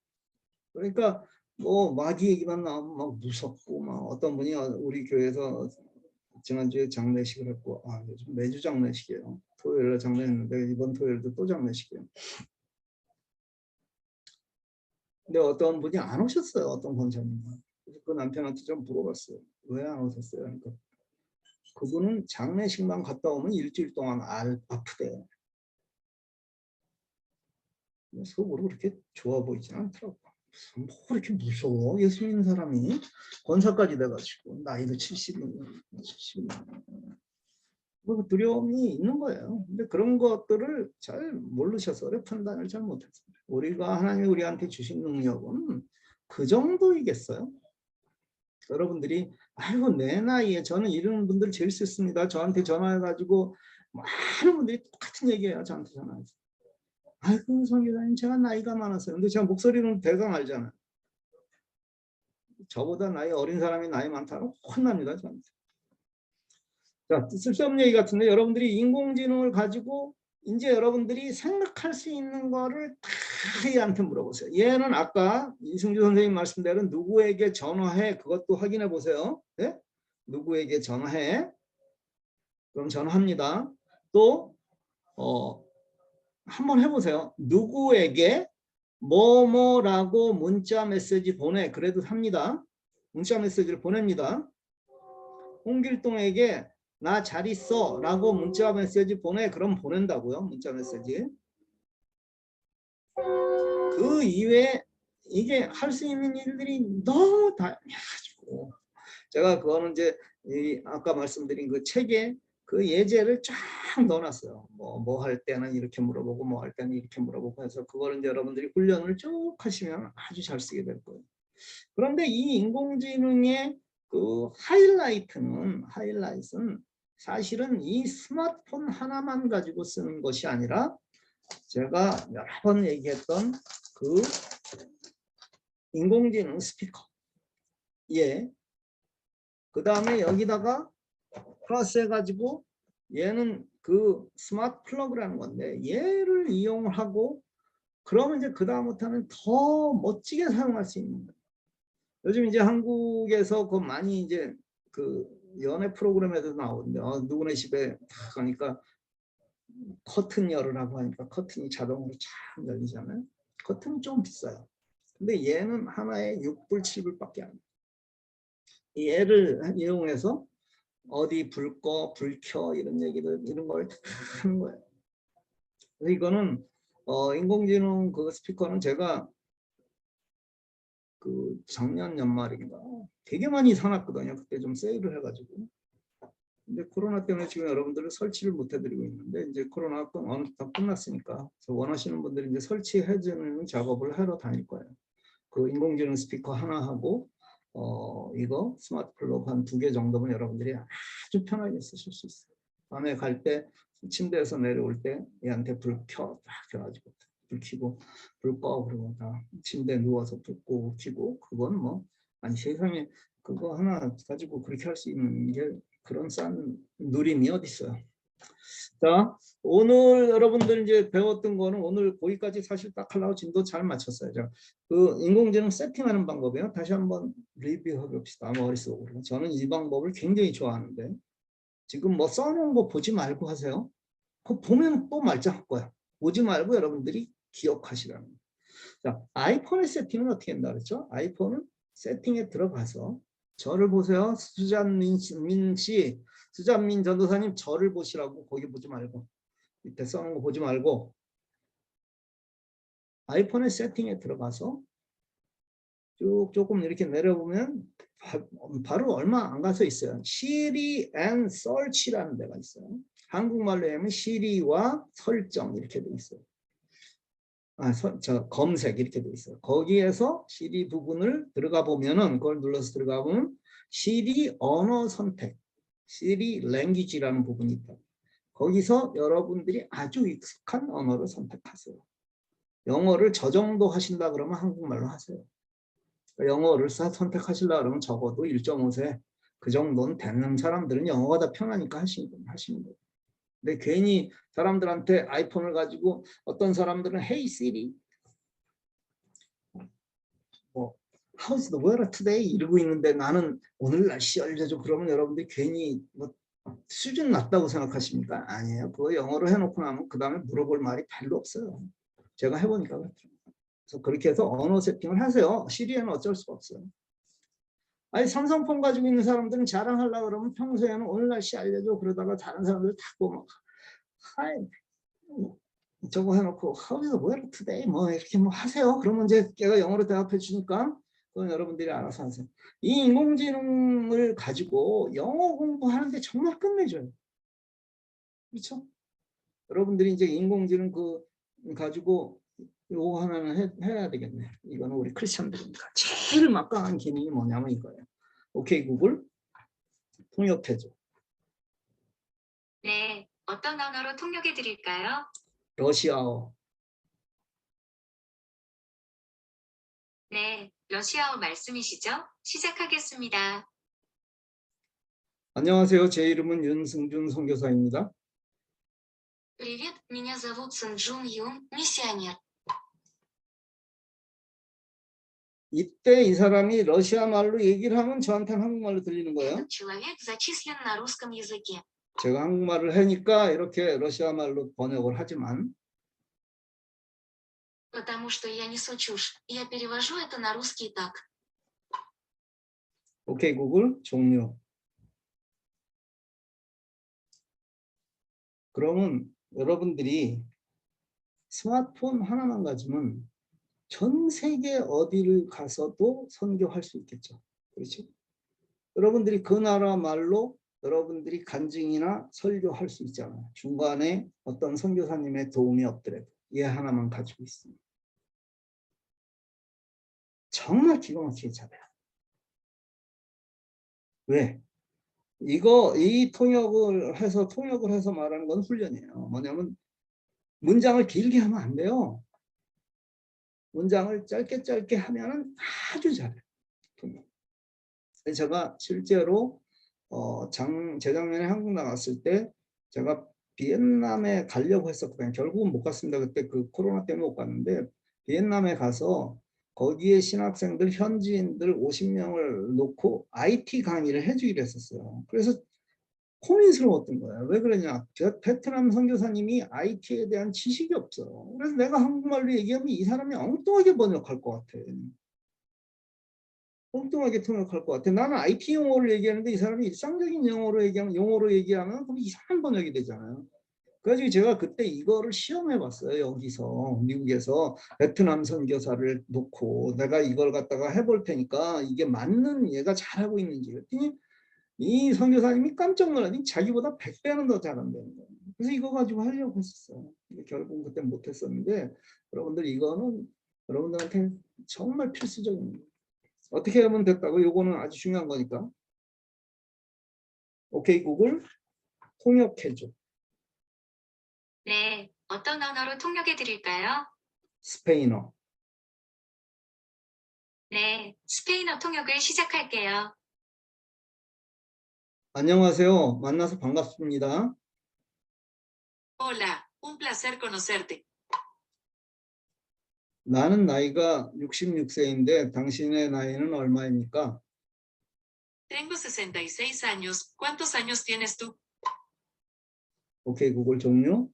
그러니까 뭐 마귀 얘기만 나오면 막 무섭고 막 어떤 분이 우리 교회에서 지난주에 장례식을 했고 요즘 매주 장례식이에요. 토요일에 장례했는데 이번 토요일도 또 장례식이에요. 근데 어떤 분이 안 오셨어요. 어떤 권사님. 그래서 그 남편한테 좀 물어봤어요. 왜 안 오셨어요? 그러니까 그분은 장례식만 갔다 오면 일주일 동안 아프대요. 속으로 그렇게 좋아 보이지 않더라고. 뭐 그렇게 무서워? 예수 믿는 사람이 권사까지 돼가지고 나이도 70년, 70년. 뭐 두려움이 있는 거예요. 근데 그런 것들을 잘 모르셔서 판단을 잘 못했습니다. 우리가 하나님이 우리한테 주신 능력은 그 정도이겠어요? 여러분들이 아이고 내 나이에 저는 이런 분들 제일 싫습니다. 저한테 전화해가지고 많은 분들이 똑같은 얘기예요. 저한테 전화해서. 아이고 성교사님 제가 나이가 많았어요. 근데 제가 목소리는 대강 알잖아요. 저보다 나이 어린 사람이 나이 많다고 혼납니다. 저한테. 자, 쓸데없는 얘기 같은데 여러분들이 인공지능을 가지고 이제 여러분들이 생각할 수 있는 거를 다 얘한테 물어보세요. 얘는 아까 이승주 선생님 말씀대로 누구에게 전화해 그것도 확인해 보세요. 네? 누구에게 전화해? 그럼 전화합니다. 또 한번 해보세요. 누구에게 뭐뭐라고 문자 메시지 보내. 그래도 합니다. 문자 메시지를 보냅니다. 홍길동에게 나 잘 있어 라고 문자 메시지 보내. 그럼 보낸다고요. 문자 메시지. 그 이외에 이게 할 수 있는 일들이 너무 다양해가지고 제가 그거는 이제 아까 말씀드린 그 책에 그 예제를 쫙 넣어놨어요. 뭐 할 때는 이렇게 물어보고 뭐 할 때는 이렇게 물어보고 해서 그거를 이제 여러분들이 훈련을 쭉 하시면 아주 잘 쓰게 될 거예요. 그런데 이 인공지능의 그 하이라이트는 사실은 이 스마트폰 하나만 가지고 쓰는 것이 아니라 제가 여러 번 얘기했던 그 인공지능 스피커 그 다음에 여기다가 플러스 해가지고 얘는 그 스마트 플러그라는 건데 얘를 이용하고 그러면 이제 그 다음부터는 더 멋지게 사용할 수 있는 거예요. 요즘 이제 한국에서 그 많이 이제 그 연애 프로그램에도 나오는데 누구네 집에 가니까 커튼 열으라고 하니까 커튼이 자동으로 쫙 열리잖아요. 커튼은 좀 비싸요. 근데 얘는 하나에 6불, 7불밖에 안 돼요. 얘를 이용해서 어디 불 꺼, 불 켜 이런 얘기들 이런 걸 다 하는 거예요. 그래서 이거는 인공지능 그 스피커는 제가 그 작년 연말인가 되게 많이 사놨거든요. 그때 좀 세일을 해가지고. 근데 코로나 때문에 지금 여러분들은 설치를 못 해드리고 있는데 이제 코로나가 어느 다 끝났으니까 원하시는 분들이 이제 설치해주는 작업을 하러 다닐 거예요. 그 인공지능 스피커 하나 하고 이거 스마트 플러그 한 2개 정도면 여러분들이 아주 편하게 쓰실 수 있어요. 밤에 갈 때 침대에서 내려올 때 얘한테 불 켜 딱 해가지고 불 켜고 불 꺼 그러고 다 침대에 누워서 불 끄고 켜고 그건 뭐 아니 세상에 그거 하나 가지고 그렇게 할 수 있는 게 그런 싼 누림이 어디 있어요. 자, 오늘 여러분들 이제 배웠던 거는 오늘 거기까지 사실 딱 하려고 진도 잘 맞췄어요. 자, 그 인공지능 세팅하는 방법이요. 다시 한번 리뷰해 봅시다. 머릿속으로. 저는 이 방법을 굉장히 좋아하는데 지금 뭐 써놓은 거 보지 말고 하세요. 그거 보면 또 말짱할 거야. 보지 말고 여러분들이 기억하시라는 거예요. 자, 아이폰의 세팅은 어떻게 한다 그랬죠? 아이폰은 세팅에 들어가서 저를 보세요. 수잔민 씨, 수잔민 전도사님 저를 보시라고 거기 보지 말고 밑에 써놓은 거 보지 말고 아이폰의 세팅에 들어가서 쭉 조금 이렇게 내려보면 바로 얼마 안 가서 있어요. Siri and Search라는 데가 있어요. 한국말로 하면 시리와 설정 이렇게 돼 있어요. 검색 이렇게 돼 있어요. 거기에서 시리 부분을 들어가 보면은 그걸 눌러서 들어가 보면 시리 언어 선택, 시리 랭귀지라는 부분이 있다. 거기서 여러분들이 아주 익숙한 언어를 선택하세요. 영어를 저 정도 하신다 그러면 한국말로 하세요. 영어를 선택하시려 그러면 적어도 1.5세 그 정도는 되는 사람들은 영어가 더 편하니까 하시는 거예요. 근데 괜히 사람들한테 아이폰을 가지고 어떤 사람들은 Hey Siri, 뭐 How's the weather today 이러고 있는데 나는 오늘 날씨 알려줘 그러면 여러분들이 괜히 뭐 수준 낮다고 생각하십니까? 아니에요. 그거 영어로 해놓고 나면 그 다음에 물어볼 말이 별로 없어요. 제가 해보니까 그렇죠. 그래서 그렇게 해서 언어 세팅을 하세요. 시리에는 어쩔 수가 없어요. 아니 삼성폰 가지고 있는 사람들은 자랑하려고 그러면 평소에는 오늘 날씨 알려줘 그러다가 다른 사람들 다 보면 하이 저거 해놓고 How is the weather today 뭐 이렇게 뭐 하세요. 그러면 이제 걔가 영어로 대답해 주니까 그건 여러분들이 알아서 하세요. 이 인공지능을 가지고 영어 공부하는데 정말 끝내줘요. 그렇죠? 여러분들이 이제 인공지능 그 가지고 요거 하나는 해야 되겠네. 이거는 우리 크리스천들입니다. 제일 막강한 기능이 뭐냐면 이거예요. 오케이 구글 통역해줘. 네, 어떤 언어로 통역해 드릴까요? 러시아어. 네, 러시아어 말씀이시죠? 시작하겠습니다. 안녕하세요. 제 이름은 윤승준 선교사입니다. Привет, меня зовут Сунджун Юн, миссионер. 이때 이 사람이 러시아 말로 얘기를 하면 저한테는 한국말로 들리는 거예요. Этот человек зачислен на русском языке. 제가 한국말을 하니까 이렇게 러시아 말로 번역을 하지만 Потому что я несу чушь. Я перевожу это на русский так. 오케이 구글 종료. 그러면 여러분들이 스마트폰 하나만 가지면 전 세계 어디를 가서도 선교할 수 있겠죠. 그렇죠? 여러분들이 그 나라 말로 여러분들이 간증이나 설교할 수 있잖아요. 중간에 어떤 선교사님의 도움이 없더라도 얘 하나만 가지고 있습니다. 정말 기가 막히게 잘해요. 왜? 이 통역을 해서 말하는 건 훈련이에요. 뭐냐면 문장을 길게 하면 안 돼요. 문장을 짧게 하면은 아주 잘해요. 제가 실제로 재작년에 한국 나갔을 때 제가 비엔남에 가려고 했었거든요. 결국은 못 갔습니다. 그때 그 코로나 때문에 못 갔는데 비엔남에 가서 거기에 신학생들 현지인들 50명을 놓고 IT 강의를 해주기로 했었어요. 그래서 고민스러웠던 거예요. 왜 그러냐? 베트남 선교사님이 IT에 대한 지식이 없어요. 그래서 내가 한국말로 얘기하면 이 사람이 엉뚱하게 번역할 것 같아. 엉뚱하게 통역할 것 같아. 나는 IT 용어를 얘기하는데 이 사람이 일상적인 용어로 얘기하면 그럼 이상한 번역이 되잖아요. 그래가지고 제가 그때 이거를 시험해 봤어요. 여기서 미국에서 베트남 선교사를 놓고 내가 이걸 갖다가 해볼 테니까 이게 맞는 얘가 잘하고 있는지 그랬더니 이 선교사님이 깜짝 놀라니 자기보다 100배는 더 잘한다는 거예요. 그래서 이거 가지고 하려고 했었어요. 근데 결국은 그때 못했었는데 여러분들 이거는 여러분들한테 정말 필수적인 거예요. 어떻게 하면 됐다고? 요거는 아주 중요한 거니까. 오케이 구글 통역해줘. 네, 어떤 언어로 통역해 드릴까요? 스페인어. 네, 스페인어 통역을 시작할게요. 안녕하세요. 만나서 반갑습니다. Hola, un placer conocerte. 나는 나이가 66세인데 당신의 나이는 얼마입니까? Tengo 66 años. ¿Cuántos años tienes tú? 오케이 구글 종료.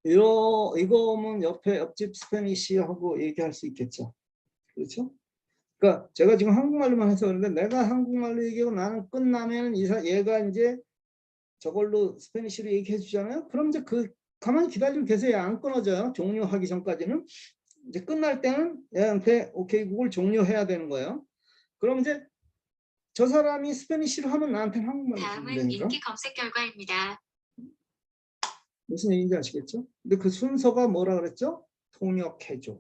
이거면 옆집 스페니쉬하고 얘기할 수 있겠죠. 그렇죠? 그러니까 제가 지금 한국말로만 해서 그런데 내가 한국말로 얘기하고 나는 끝나면 얘가 이제 저걸로 스페니쉬로 얘기해 주잖아요. 그럼 이제 가만히 기다리고 계세요. 안 끊어져요. 종료하기 전까지는. 이제 끝날 때는 얘한테 오케이 구글 종료해야 되는 거예요. 그럼 이제 저 사람이 스페니쉬로 하면 나한테 한국말로 하면 다음은 되니까. 인기 검색 결과입니다. 무슨 얘기인지 아시겠죠? 근데 그 순서가 뭐라 그랬죠? 통역해줘.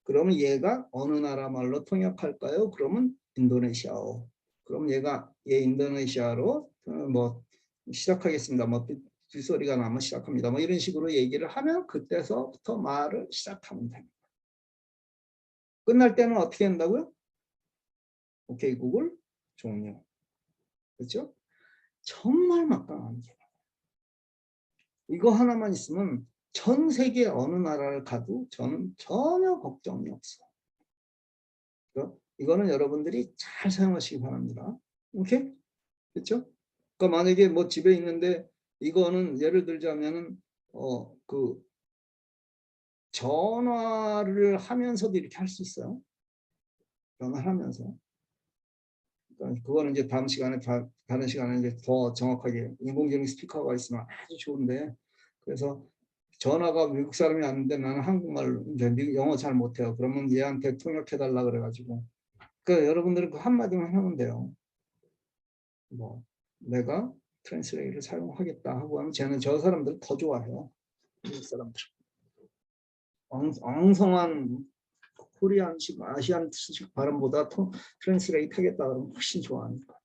그러면 얘가 어느 나라 말로 통역할까요? 그러면 인도네시아어. 그럼 얘 인도네시아로 뭐 시작하겠습니다. 뭐 뒷소리가 나면 시작합니다. 뭐 이런 식으로 얘기를 하면 그때서부터 말을 시작하면 됩니다. 끝날 때는 어떻게 한다고요? 오케이 구글 종료. 그렇죠? 정말 막강한 게 이거 하나만 있으면 전 세계 어느 나라를 가도 저는 전혀 걱정이 없어요. 이거는 여러분들이 잘 사용하시기 바랍니다. 오케이? 그렇죠? 그러니까 만약에 뭐 집에 있는데 이거는 예를 들자면은 그 전화를 하면서도 이렇게 할 수 있어요. 전화를 하면서. 그러니까 그거는 이제 다른 시간에 이제 더 정확하게 인공지능 스피커가 있으면 아주 좋은데 그래서 전화가 미국 사람이 왔는데 나는 한국말 이제 영어 잘 못해요. 그러면 얘한테 통역해 달라 그래가지고 그러니까 여러분들은 그 한마디만 하면 돼요. 뭐 내가 트랜스레이를 사용하겠다 하고 하면 저 사람들 더 좋아해요. 미국 사람들. 엉성한 코리안식 아시안식 발음보다 트랜스레이트 하겠다 그러면 훨씬 좋아하니까.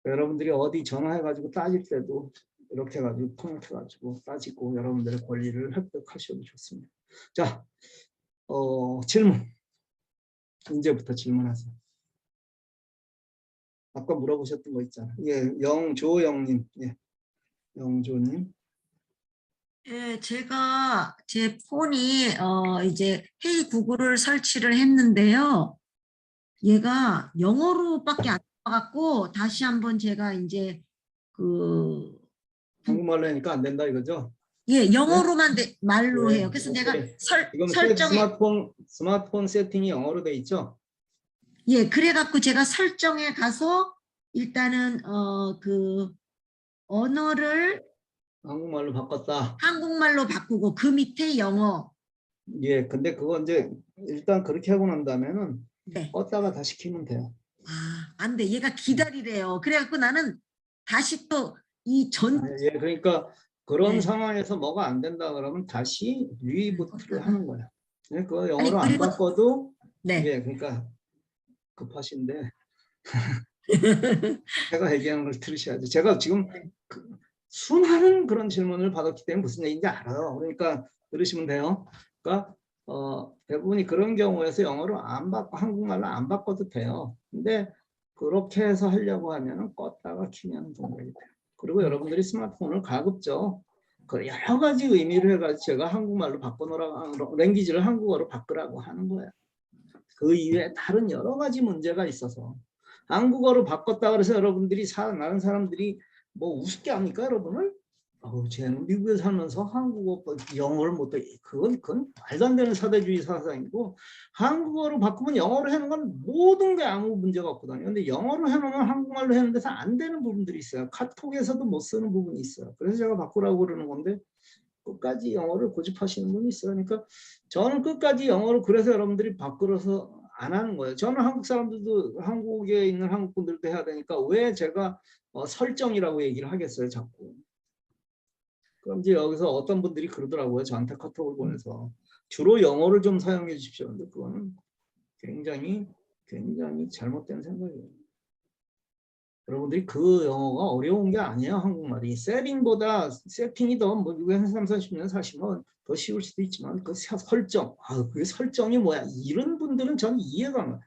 여러분들이 어디 전화해가지고 따질 때도 이렇게 해가지고 통역해가지고 따지고 여러분들의 권리를 획득하셔도 좋습니다. 자, 질문. 이제부터 질문하세요. 아까 물어보셨던 거 있잖아요. 예, 영조영님. 예, 영조님. 예, 제가 제 폰이 이제 헤이 구글을 설치를 했는데요. 얘가 영어로밖에 안 나와갖고 다시 한번 제가 이제 한국말로 하니까 안 된다 이거죠? 영어로만 말로 네, 해요. 그래서 오케이. 내가 지금 설정에 스마트폰 세팅이 영어로 돼 있죠? 그래갖고 제가 설정에 가서 일단은 그 언어를 한국말로 바꿨다. 한국말로 바꾸고 그 밑에 영어. 예, 근데 그거 이제 일단 그렇게 하고 난 다음에는 네. 껐다가 다시 키면 돼요. 아, 안 돼. 얘가 기다리래요. 그래갖고 나는 다시 또 이 전, 예, 그러니까 그런 네. 상황에서 뭐가 안 된다 그러면 다시 리부트를 하는 거예요. 예, 그거 영어로 안 그리고- 바꿔도 네. 예, 그러니까 급하신데 제가 얘기하는 걸 들으셔야죠. 제가 지금 그 수많은 그런 질문을 받았기 때문에 무슨 얘기인지 알아요. 그러니까 들으시면 돼요. 그러니까 대부분이 그런 경우에서 영어로 안 바꿔 한국말로 안 바꿔도 돼요. 근데 그렇게 해서 하려고 하면은 껐다가 키면 동작이 돼요. 그리고 여러분들이 스마트폰을 가급적 그 여러 가지 의미를 해가지고 제가 한국말로 바꿔놓으라고 랭귀지를 한국어로 바꾸라고 하는 거예요. 그 이외에 다른 여러 가지 문제가 있어서 한국어로 바꿨다 그래서 여러분들이 많은 사람들이 뭐 우습게 합니까 여러분을? 쟤는 미국에 살면서 한국어 영어를 못해. 그건 말도 안 되는 사대주의 사상이고 한국어로 바꾸면 영어로 해놓은 건 모든 게 아무 문제가 없거든요. 근데 영어로 해놓으면 한국말로 해는 데서 안 되는 부분들이 있어요. 카톡에서도 못 쓰는 부분이 있어요. 그래서 제가 바꾸라고 그러는 건데 끝까지 영어를 고집하시는 분이 있어요. 그러니까 저는 끝까지 영어로 그래서 여러분들이 바꾸어서 안 하는 거예요. 저는 한국 사람들도 한국에 있는 한국 분들도 해야 되니까 왜 제가 설정이라고 얘기를 하겠어요, 자꾸. 그럼 이제 여기서 어떤 분들이 그러더라고요. 저한테 카톡을 보내서 주로 영어를 좀 사용해 주십시오. 근데 그거는 굉장히 잘못된 생각이에요. 여러분들이 그 영어가 어려운 게 아니에요. 한국말이. 세핑보다 세핑이 더 뭐 미국에서 30, 40년 사시면 더 쉬울 수도 있지만 그 설정, 그게 설정이 뭐야? 이런 분들은 전 이해가 안 가요.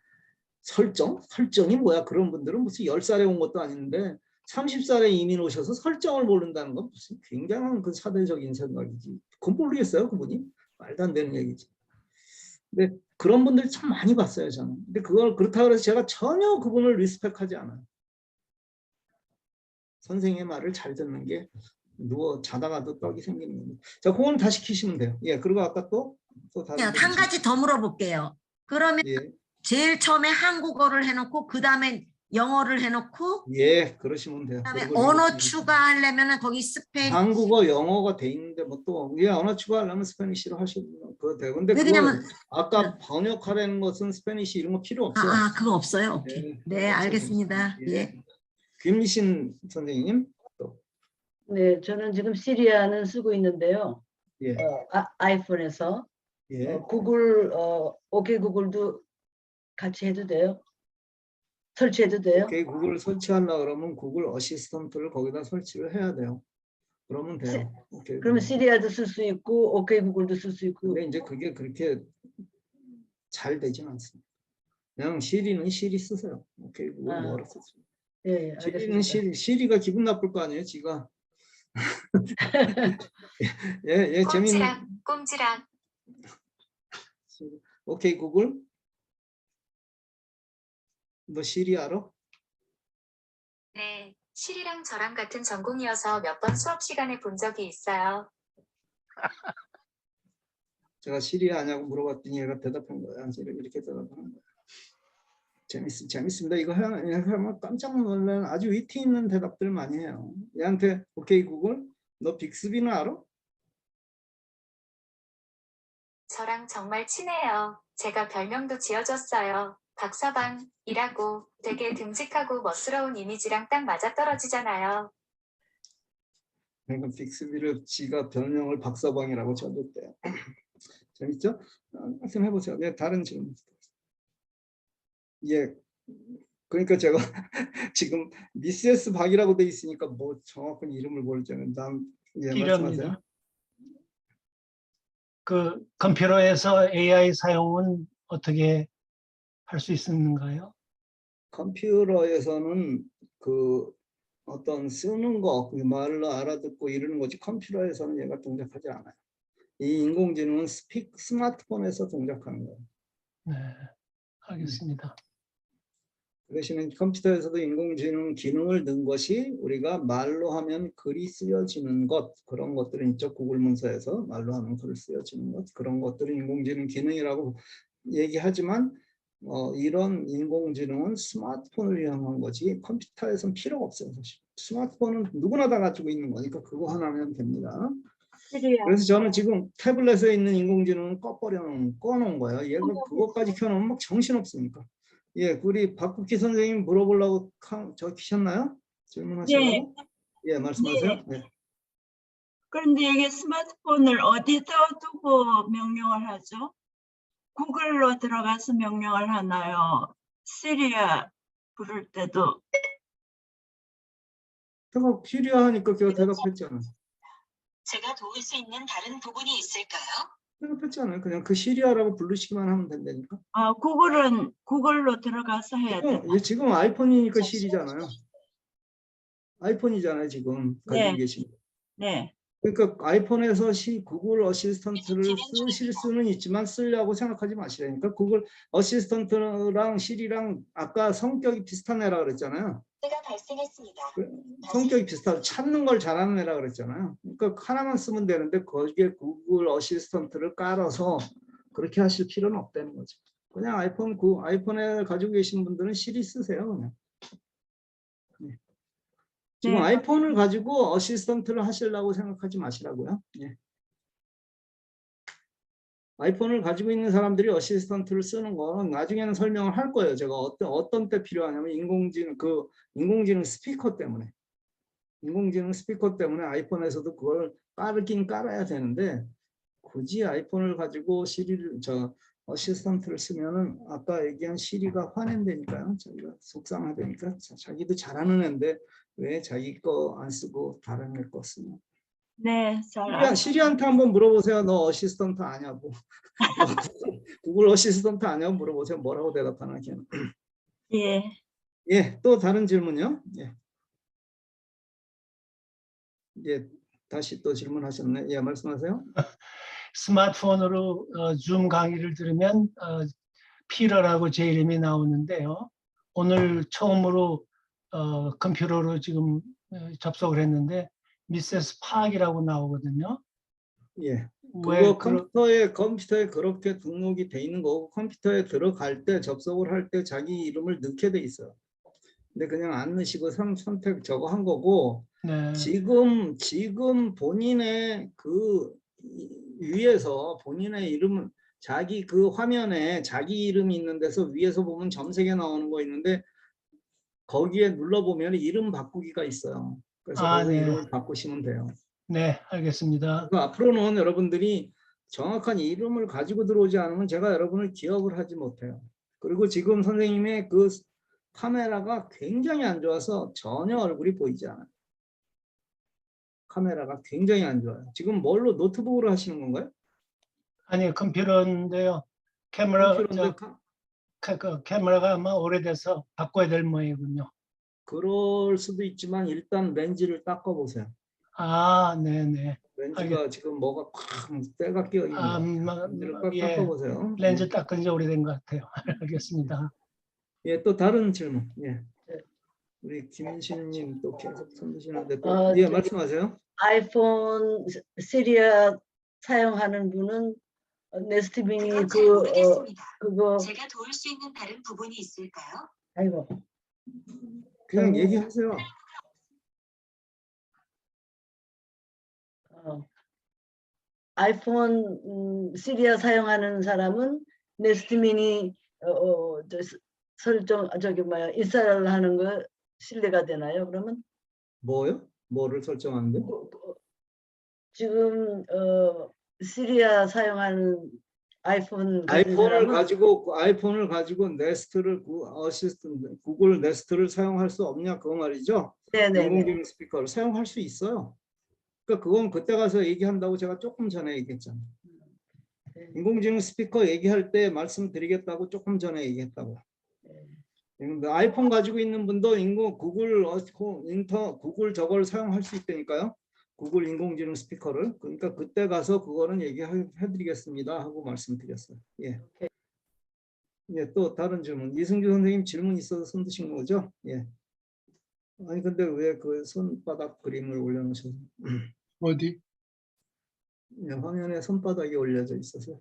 설정이 뭐야? 그런 분들은 무슨 10살에 온 것도 아닌데 30살에 이민 오셔서 설정을 모른다는 건 무슨 굉장한 그 사대적인 생각이지. 그건 모르겠어요, 그분이. 말도 안 되는 얘기지. 근데 그런 분들 참 많이 봤어요, 저는. 근데 그걸 그렇다고 해서 제가 전혀 그분을 리스펙하지 않아요. 선생의 말을 잘 듣는 게 누워 자다가도 떡이 생기는 겁니다. 자, 그건 다시 키시면 돼요. 예, 그리고 아까 또 다른 한 가지 더 물어볼게요. 그러면 예, 제일 처음에 한국어를 해놓고 그 다음에 영어를 해놓고 예, 그러시면 돼요. 그다음에 그리고 언어 이거 추가하려면은 거기 스페인 한국어, 영어가 돼 있는데 뭐 또 예, 언어 추가하려면 스페니쉬로 하시면 그거 돼요. 근데 그거 왜냐면 아까 번역하라는 것은 스페니쉬 이런 거 필요 없어요. 그거 없어요. 오케이. 네, 네, 알겠습니다. 예. 예. 김미신 선생님 또 네, 저는 지금 시리아는 쓰고 있는데요. 예, 아이폰에서 예. 구글 오케이 구글도 같이 해도 돼요? 설치해도 돼요? 오케이, 구글 설치하려 그러면 구글 어시스턴트를 거기다 설치를 해야 돼요. 그러면 돼요. 오케이. 그러면 시리아도 쓸 수 있고 오케이 구글도 쓸 수 있고. 근데 이제 그게 그렇게 잘 되진 않습니다. 그냥 시리는 시리 쓰세요. 오케이, 구글 뭐로 쓰세요. 예, 시리는 알겠습니다. 시리가 기분 나쁠 거 아니에요, 지가. 예, 재밌는. 꼼지락. 오케이, 구글. 너 시리 알아? 네, 실이랑 저랑 같은 전공이어서 몇 번 수업 시간에 본 적이 있어요. 제가 시리 아냐고 물어봤더니 얘가 대답한 거야. 이렇게 대답하는 거야. 재밌습니다. 이거 하면 깜짝 놀라는 아주 위트 있는 대답들 많이 해요. 얘한테 오케이 구글, 너 빅스비는 알아? 저랑 정말 친해요. 제가 별명도 지어줬어요. 박서방이라고 되게 듬직하고 멋스러운 이미지랑 딱 맞아떨어지잖아요. 그러니까 빅스비를 지가 별명을 박서방이라고 지어줬대요. 재밌죠? 한번 해보세요. 네, 다른 질문. 예, 그러니까 제가 지금 미세스 박이라고 돼 있으니까 뭐 정확한 이름을 모르잖아요. 예, 말씀하세요. 필요합니다. 그 컴퓨터에서 AI 사용은 어떻게 할 수 있는가요? 컴퓨터에서는 그 어떤 쓰는 거, 그 말로 알아듣고 이러는 거지 컴퓨터에서는 얘가 동작하지 않아요. 이 인공지능은 스마트폰에서 동작하는 거예요. 네, 알겠습니다. 그 대신에 컴퓨터에서도 인공지능 기능을 넣은 것이 우리가 말로 하면 글이 쓰여지는 것, 그런 것들은 있죠. 구글 문서에서 말로 하면 글을 쓰여지는 것, 그런 것들은 인공지능 기능이라고 얘기하지만 이런 인공지능은 스마트폰을 이용한 거지 컴퓨터에서는 필요가 없어요. 사실. 스마트폰은 누구나 다 가지고 있는 거니까 그거 하나면 됩니다. 그래서 저는 지금 태블릿에 있는 인공지능은 꺼놓은 거예요. 얘가 그것까지 켜놓으면 막 정신없으니까. 예, 우리 박국기 선생님 물어보려고 키셨나요? 질문하시려고? 예, 말씀하세요. 네. 그런데 이게 스마트폰을 어디다 두고 명령을 하죠? 구글로 들어가서 명령을 하나요? 시리아 부를 때도. 제가 필요하니까 제가 대답했잖아요. 제가 도울 수 있는 다른 부분이 있을까요? 대답했잖아요. 그냥 그 시리아라고 부르시기만 하면 된다니까. 아, 구글은 구글로 들어가서 해야 돼. 지금 아이폰이니까 시리잖아요. 아이폰이잖아요. 지금 가지고 네. 계신. 네. 그러니까 아이폰에서 구글 어시스턴트를 쓰실 수는 있지만 쓰려고 생각하지 마시라니까. 구글 어시스턴트랑 시리랑 아까 성격이 비슷한 애라 그랬잖아요. 제가 발생했습니다. 성격이 비슷하고 찾는 걸 잘하는 애라 그랬잖아요. 그러니까 하나만 쓰면 되는데 거기에 구글 어시스턴트를 깔아서 그렇게 하실 필요는 없다는 거죠. 그냥 아이폰에 가지고 계신 분들은 시리 쓰세요. 그냥. 네. 지금 네. 아이폰을 가지고 어시스턴트를 하시려고 생각하지 마시라고요. 예. 아이폰을 가지고 있는 사람들이 어시스턴트를 쓰는 거는 나중에는 설명을 할 거예요. 제가 어떤 때 필요하냐면 인공지능 스피커 때문에. 인공지능 스피커 때문에 아이폰에서도 그걸 깔긴 깔아야 되는데 굳이 아이폰을 가지고 어시스턴트를 쓰면은 아까 얘기한 시리가 화낸다니까요. 자기가 속상하다니까. 자기도 잘하는 애인데 왜 자기 거 안 쓰고 다른 애 거 쓰냐. 네, 잘 시리한테 한번 물어보세요. 너 어시스턴트 아냐고. 구글 어시스턴트 아냐고 물어보세요. 뭐라고 대답하나 걔는. 예. 예, 또 다른 질문요. 예. 예, 다시 또 질문하셨네. 예, 말씀하세요. 스마트폰으로 줌 강의를 들으면 피러라고 제 이름이 나오는데요. 오늘 처음으로 컴퓨터로 지금 접속을 했는데 미세스 파악이라고 나오거든요. 예. 왜 그거 컴퓨터에 그렇게 등록이 돼 있는 거고 컴퓨터에 들어갈 때 접속을 할 때 자기 이름을 넣게 돼 있어요. 근데 그냥 안 넣으시고 선택 저거 한 거고 네. 지금 본인의 그 위에서 본인의 이름은 자기 그 화면에 자기 이름이 있는 데서 위에서 보면 점색에 나오는 거 있는데 거기에 눌러보면 이름 바꾸기가 있어요. 그래서 거기서 네. 이름을 바꾸시면 돼요. 네, 알겠습니다. 그러니까 앞으로는 여러분들이 정확한 이름을 가지고 들어오지 않으면 제가 여러분을 기억을 하지 못해요. 그리고 지금 선생님의 그 카메라가 굉장히 안 좋아서 전혀 얼굴이 보이지 않아요. 카메라가 굉장히 안 좋아요. 지금 뭘로 노트북으로 하시는 건가요? 아니, 컴퓨터인데요. 카메라, 컴퓨터인데 그 카메라가 아마 오래돼서 바꿔야 될 모양이군요. 그럴 수도 있지만 일단 렌즈를 닦아보세요. 네네. 렌즈가 지금 뭐가 콱 때가 끼어 있는 것 같아요. 렌즈를 꽉 예. 닦아보세요. 렌즈 닦은 지 오래된 것 같아요. 알겠습니다. 예, 또 다른 질문. 예. 우리 김신님 또 계속 손 드시는데 또 예, 말씀하세요. 아이폰 시리아 사용하는 분은 네스트빈이 그건 잘 모르겠습니다. 그거 제가 도울 수 있는 다른 부분이 있을까요? 아이고 그냥 얘기하세요. 아이폰 시리아 사용하는 사람은 네스트민이 설정 인스톨을 하는 거 신뢰가 되나요? 그러면 뭐요? 뭐를 설정하는데? 지금 시리아 사용하는 아이폰 아이폰을 가지고 네스트를 구글 네스트를 사용할 수 없냐 그 말이죠. 네네. 인공지능 스피커를 사용할 수 있어요. 그러니까 그건 그때 가서 얘기한다고 제가 조금 전에 얘기했잖아요. 인공지능 스피커 얘기할 때 말씀드리겠다고 조금 전에 얘기했다고. 아이폰 가지고 있는 분도 구글 저걸 사용할 수 있다니까요. 구글 인공지능 스피커를. 그러니까 그때 가서 그거는 얘기해드리겠습니다 하고 말씀드렸어요. 예. 예, 또 다른 질문. 이승규 선생님 질문 있어서 손 드신 거죠? 예. 아니 근데 왜 그 손바닥 그림을 올려놓으셨어요? 어디? 예, 화면에 손바닥이 올려져 있어서.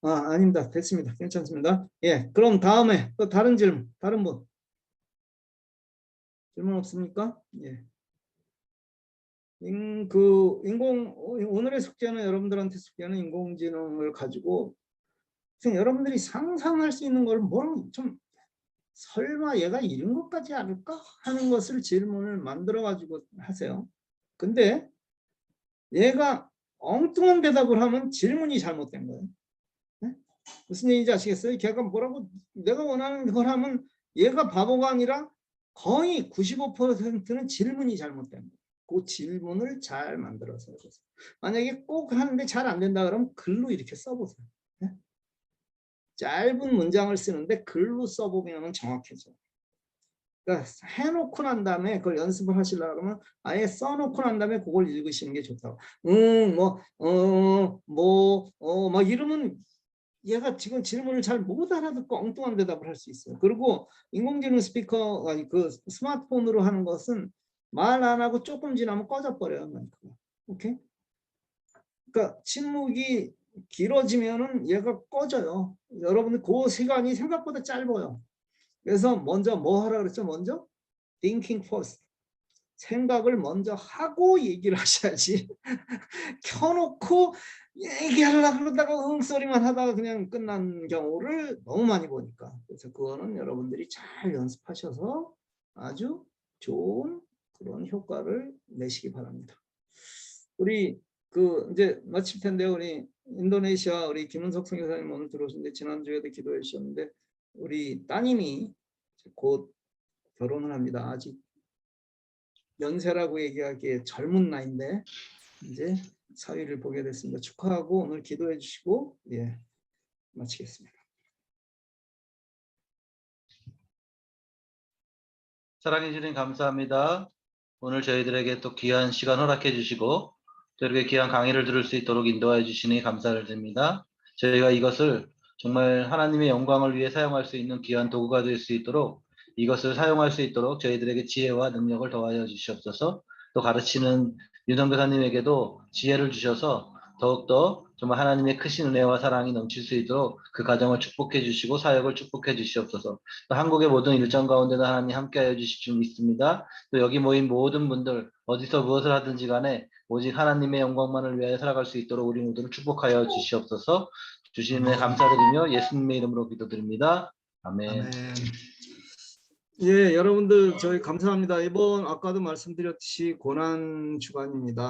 아닙니다. 됐습니다. 괜찮습니다. 예, 그럼 다음에 또 다른 질문, 다른 분 질문 없습니까? 예. 오늘의 숙제는 여러분들한테 숙제는 인공지능을 가지고 여러분들이 상상할 수 있는 걸 뭐 좀 설마 얘가 이런 것까지 알을까 하는 것을 질문을 만들어 가지고 하세요. 근데 얘가 엉뚱한 대답을 하면 질문이 잘못된 거예요. 네? 무슨 얘기인지 아시겠어요? 걔가 뭐라고 내가 원하는 걸 하면 얘가 바보가 아니라 거의 95%는 질문이 잘못된 거예요. 그 질문을 잘 만들어서 해보세요. 만약에 꼭 하는데 잘 안 된다 그러면 글로 이렇게 써보세요. 네? 짧은 문장을 쓰는데 글로 써보면 정확해져요. 그러니까 해놓고 난 다음에 그걸 연습을 하시려고 그러면 아예 써놓고 난 다음에 그걸 읽으시는 게 좋다고. 막 이러면 얘가 지금 질문을 잘 못 알아듣고 엉뚱한 대답을 할 수 있어요. 그리고 인공지능 스피커, 아니 그 스마트폰으로 하는 것은 말 안 하고 조금 지나면 꺼져버려요. 마이크가. 오케이? 그러니까 침묵이 길어지면은 얘가 꺼져요. 여러분들 그 시간이 생각보다 짧아요. 그래서 먼저 뭐 하라 그랬죠? 먼저 thinking first. 생각을 먼저 하고 얘기를 하셔야지. 켜놓고 얘기하려고 그러다가 소리만 하다가 그냥 끝난 경우를 너무 많이 보니까. 그래서 그거는 여러분들이 잘 연습하셔서 아주 좋은 그런 효과를 내시기 바랍니다. 우리 이제 마칠 텐데요. 우리 인도네시아 우리 김은석 선교사님 오늘 들어오셨는데 지난주에도 기도해 주셨는데 우리 따님이 곧 결혼을 합니다. 아직 연세라고 얘기하기에 젊은 나이인데 이제 사위를 보게 됐습니다. 축하하고 오늘 기도해 주시고 예 마치겠습니다. 사랑해 주님 감사합니다. 오늘 저희들에게 또 귀한 시간 허락해 주시고 또 이렇게 귀한 강의를 들을 수 있도록 인도해 주시니 감사를 드립니다. 저희가 이것을 정말 하나님의 영광을 위해 사용할 수 있는 귀한 도구가 될 수 있도록 이것을 사용할 수 있도록 저희들에게 지혜와 능력을 더하여 주시옵소서. 또 가르치는 윤성교사님에게도 지혜를 주셔서 더욱더 정말 하나님의 크신 은혜와 사랑이 넘칠 수 있도록 그 가정을 축복해 주시고 사역을 축복해 주시옵소서. 또 한국의 모든 일정 가운데도 하나님 함께하여 주실 줄 믿습니다. 또 여기 모인 모든 분들 어디서 무엇을 하든지 간에 오직 하나님의 영광만을 위하여 살아갈 수 있도록 우리 모두를 축복하여 주시옵소서. 주시는 감사드리며 예수님의 이름으로 기도드립니다. 아멘. 아멘. 예, 여러분들 저희 감사합니다. 이번 아까도 말씀드렸듯이 고난 주간입니다.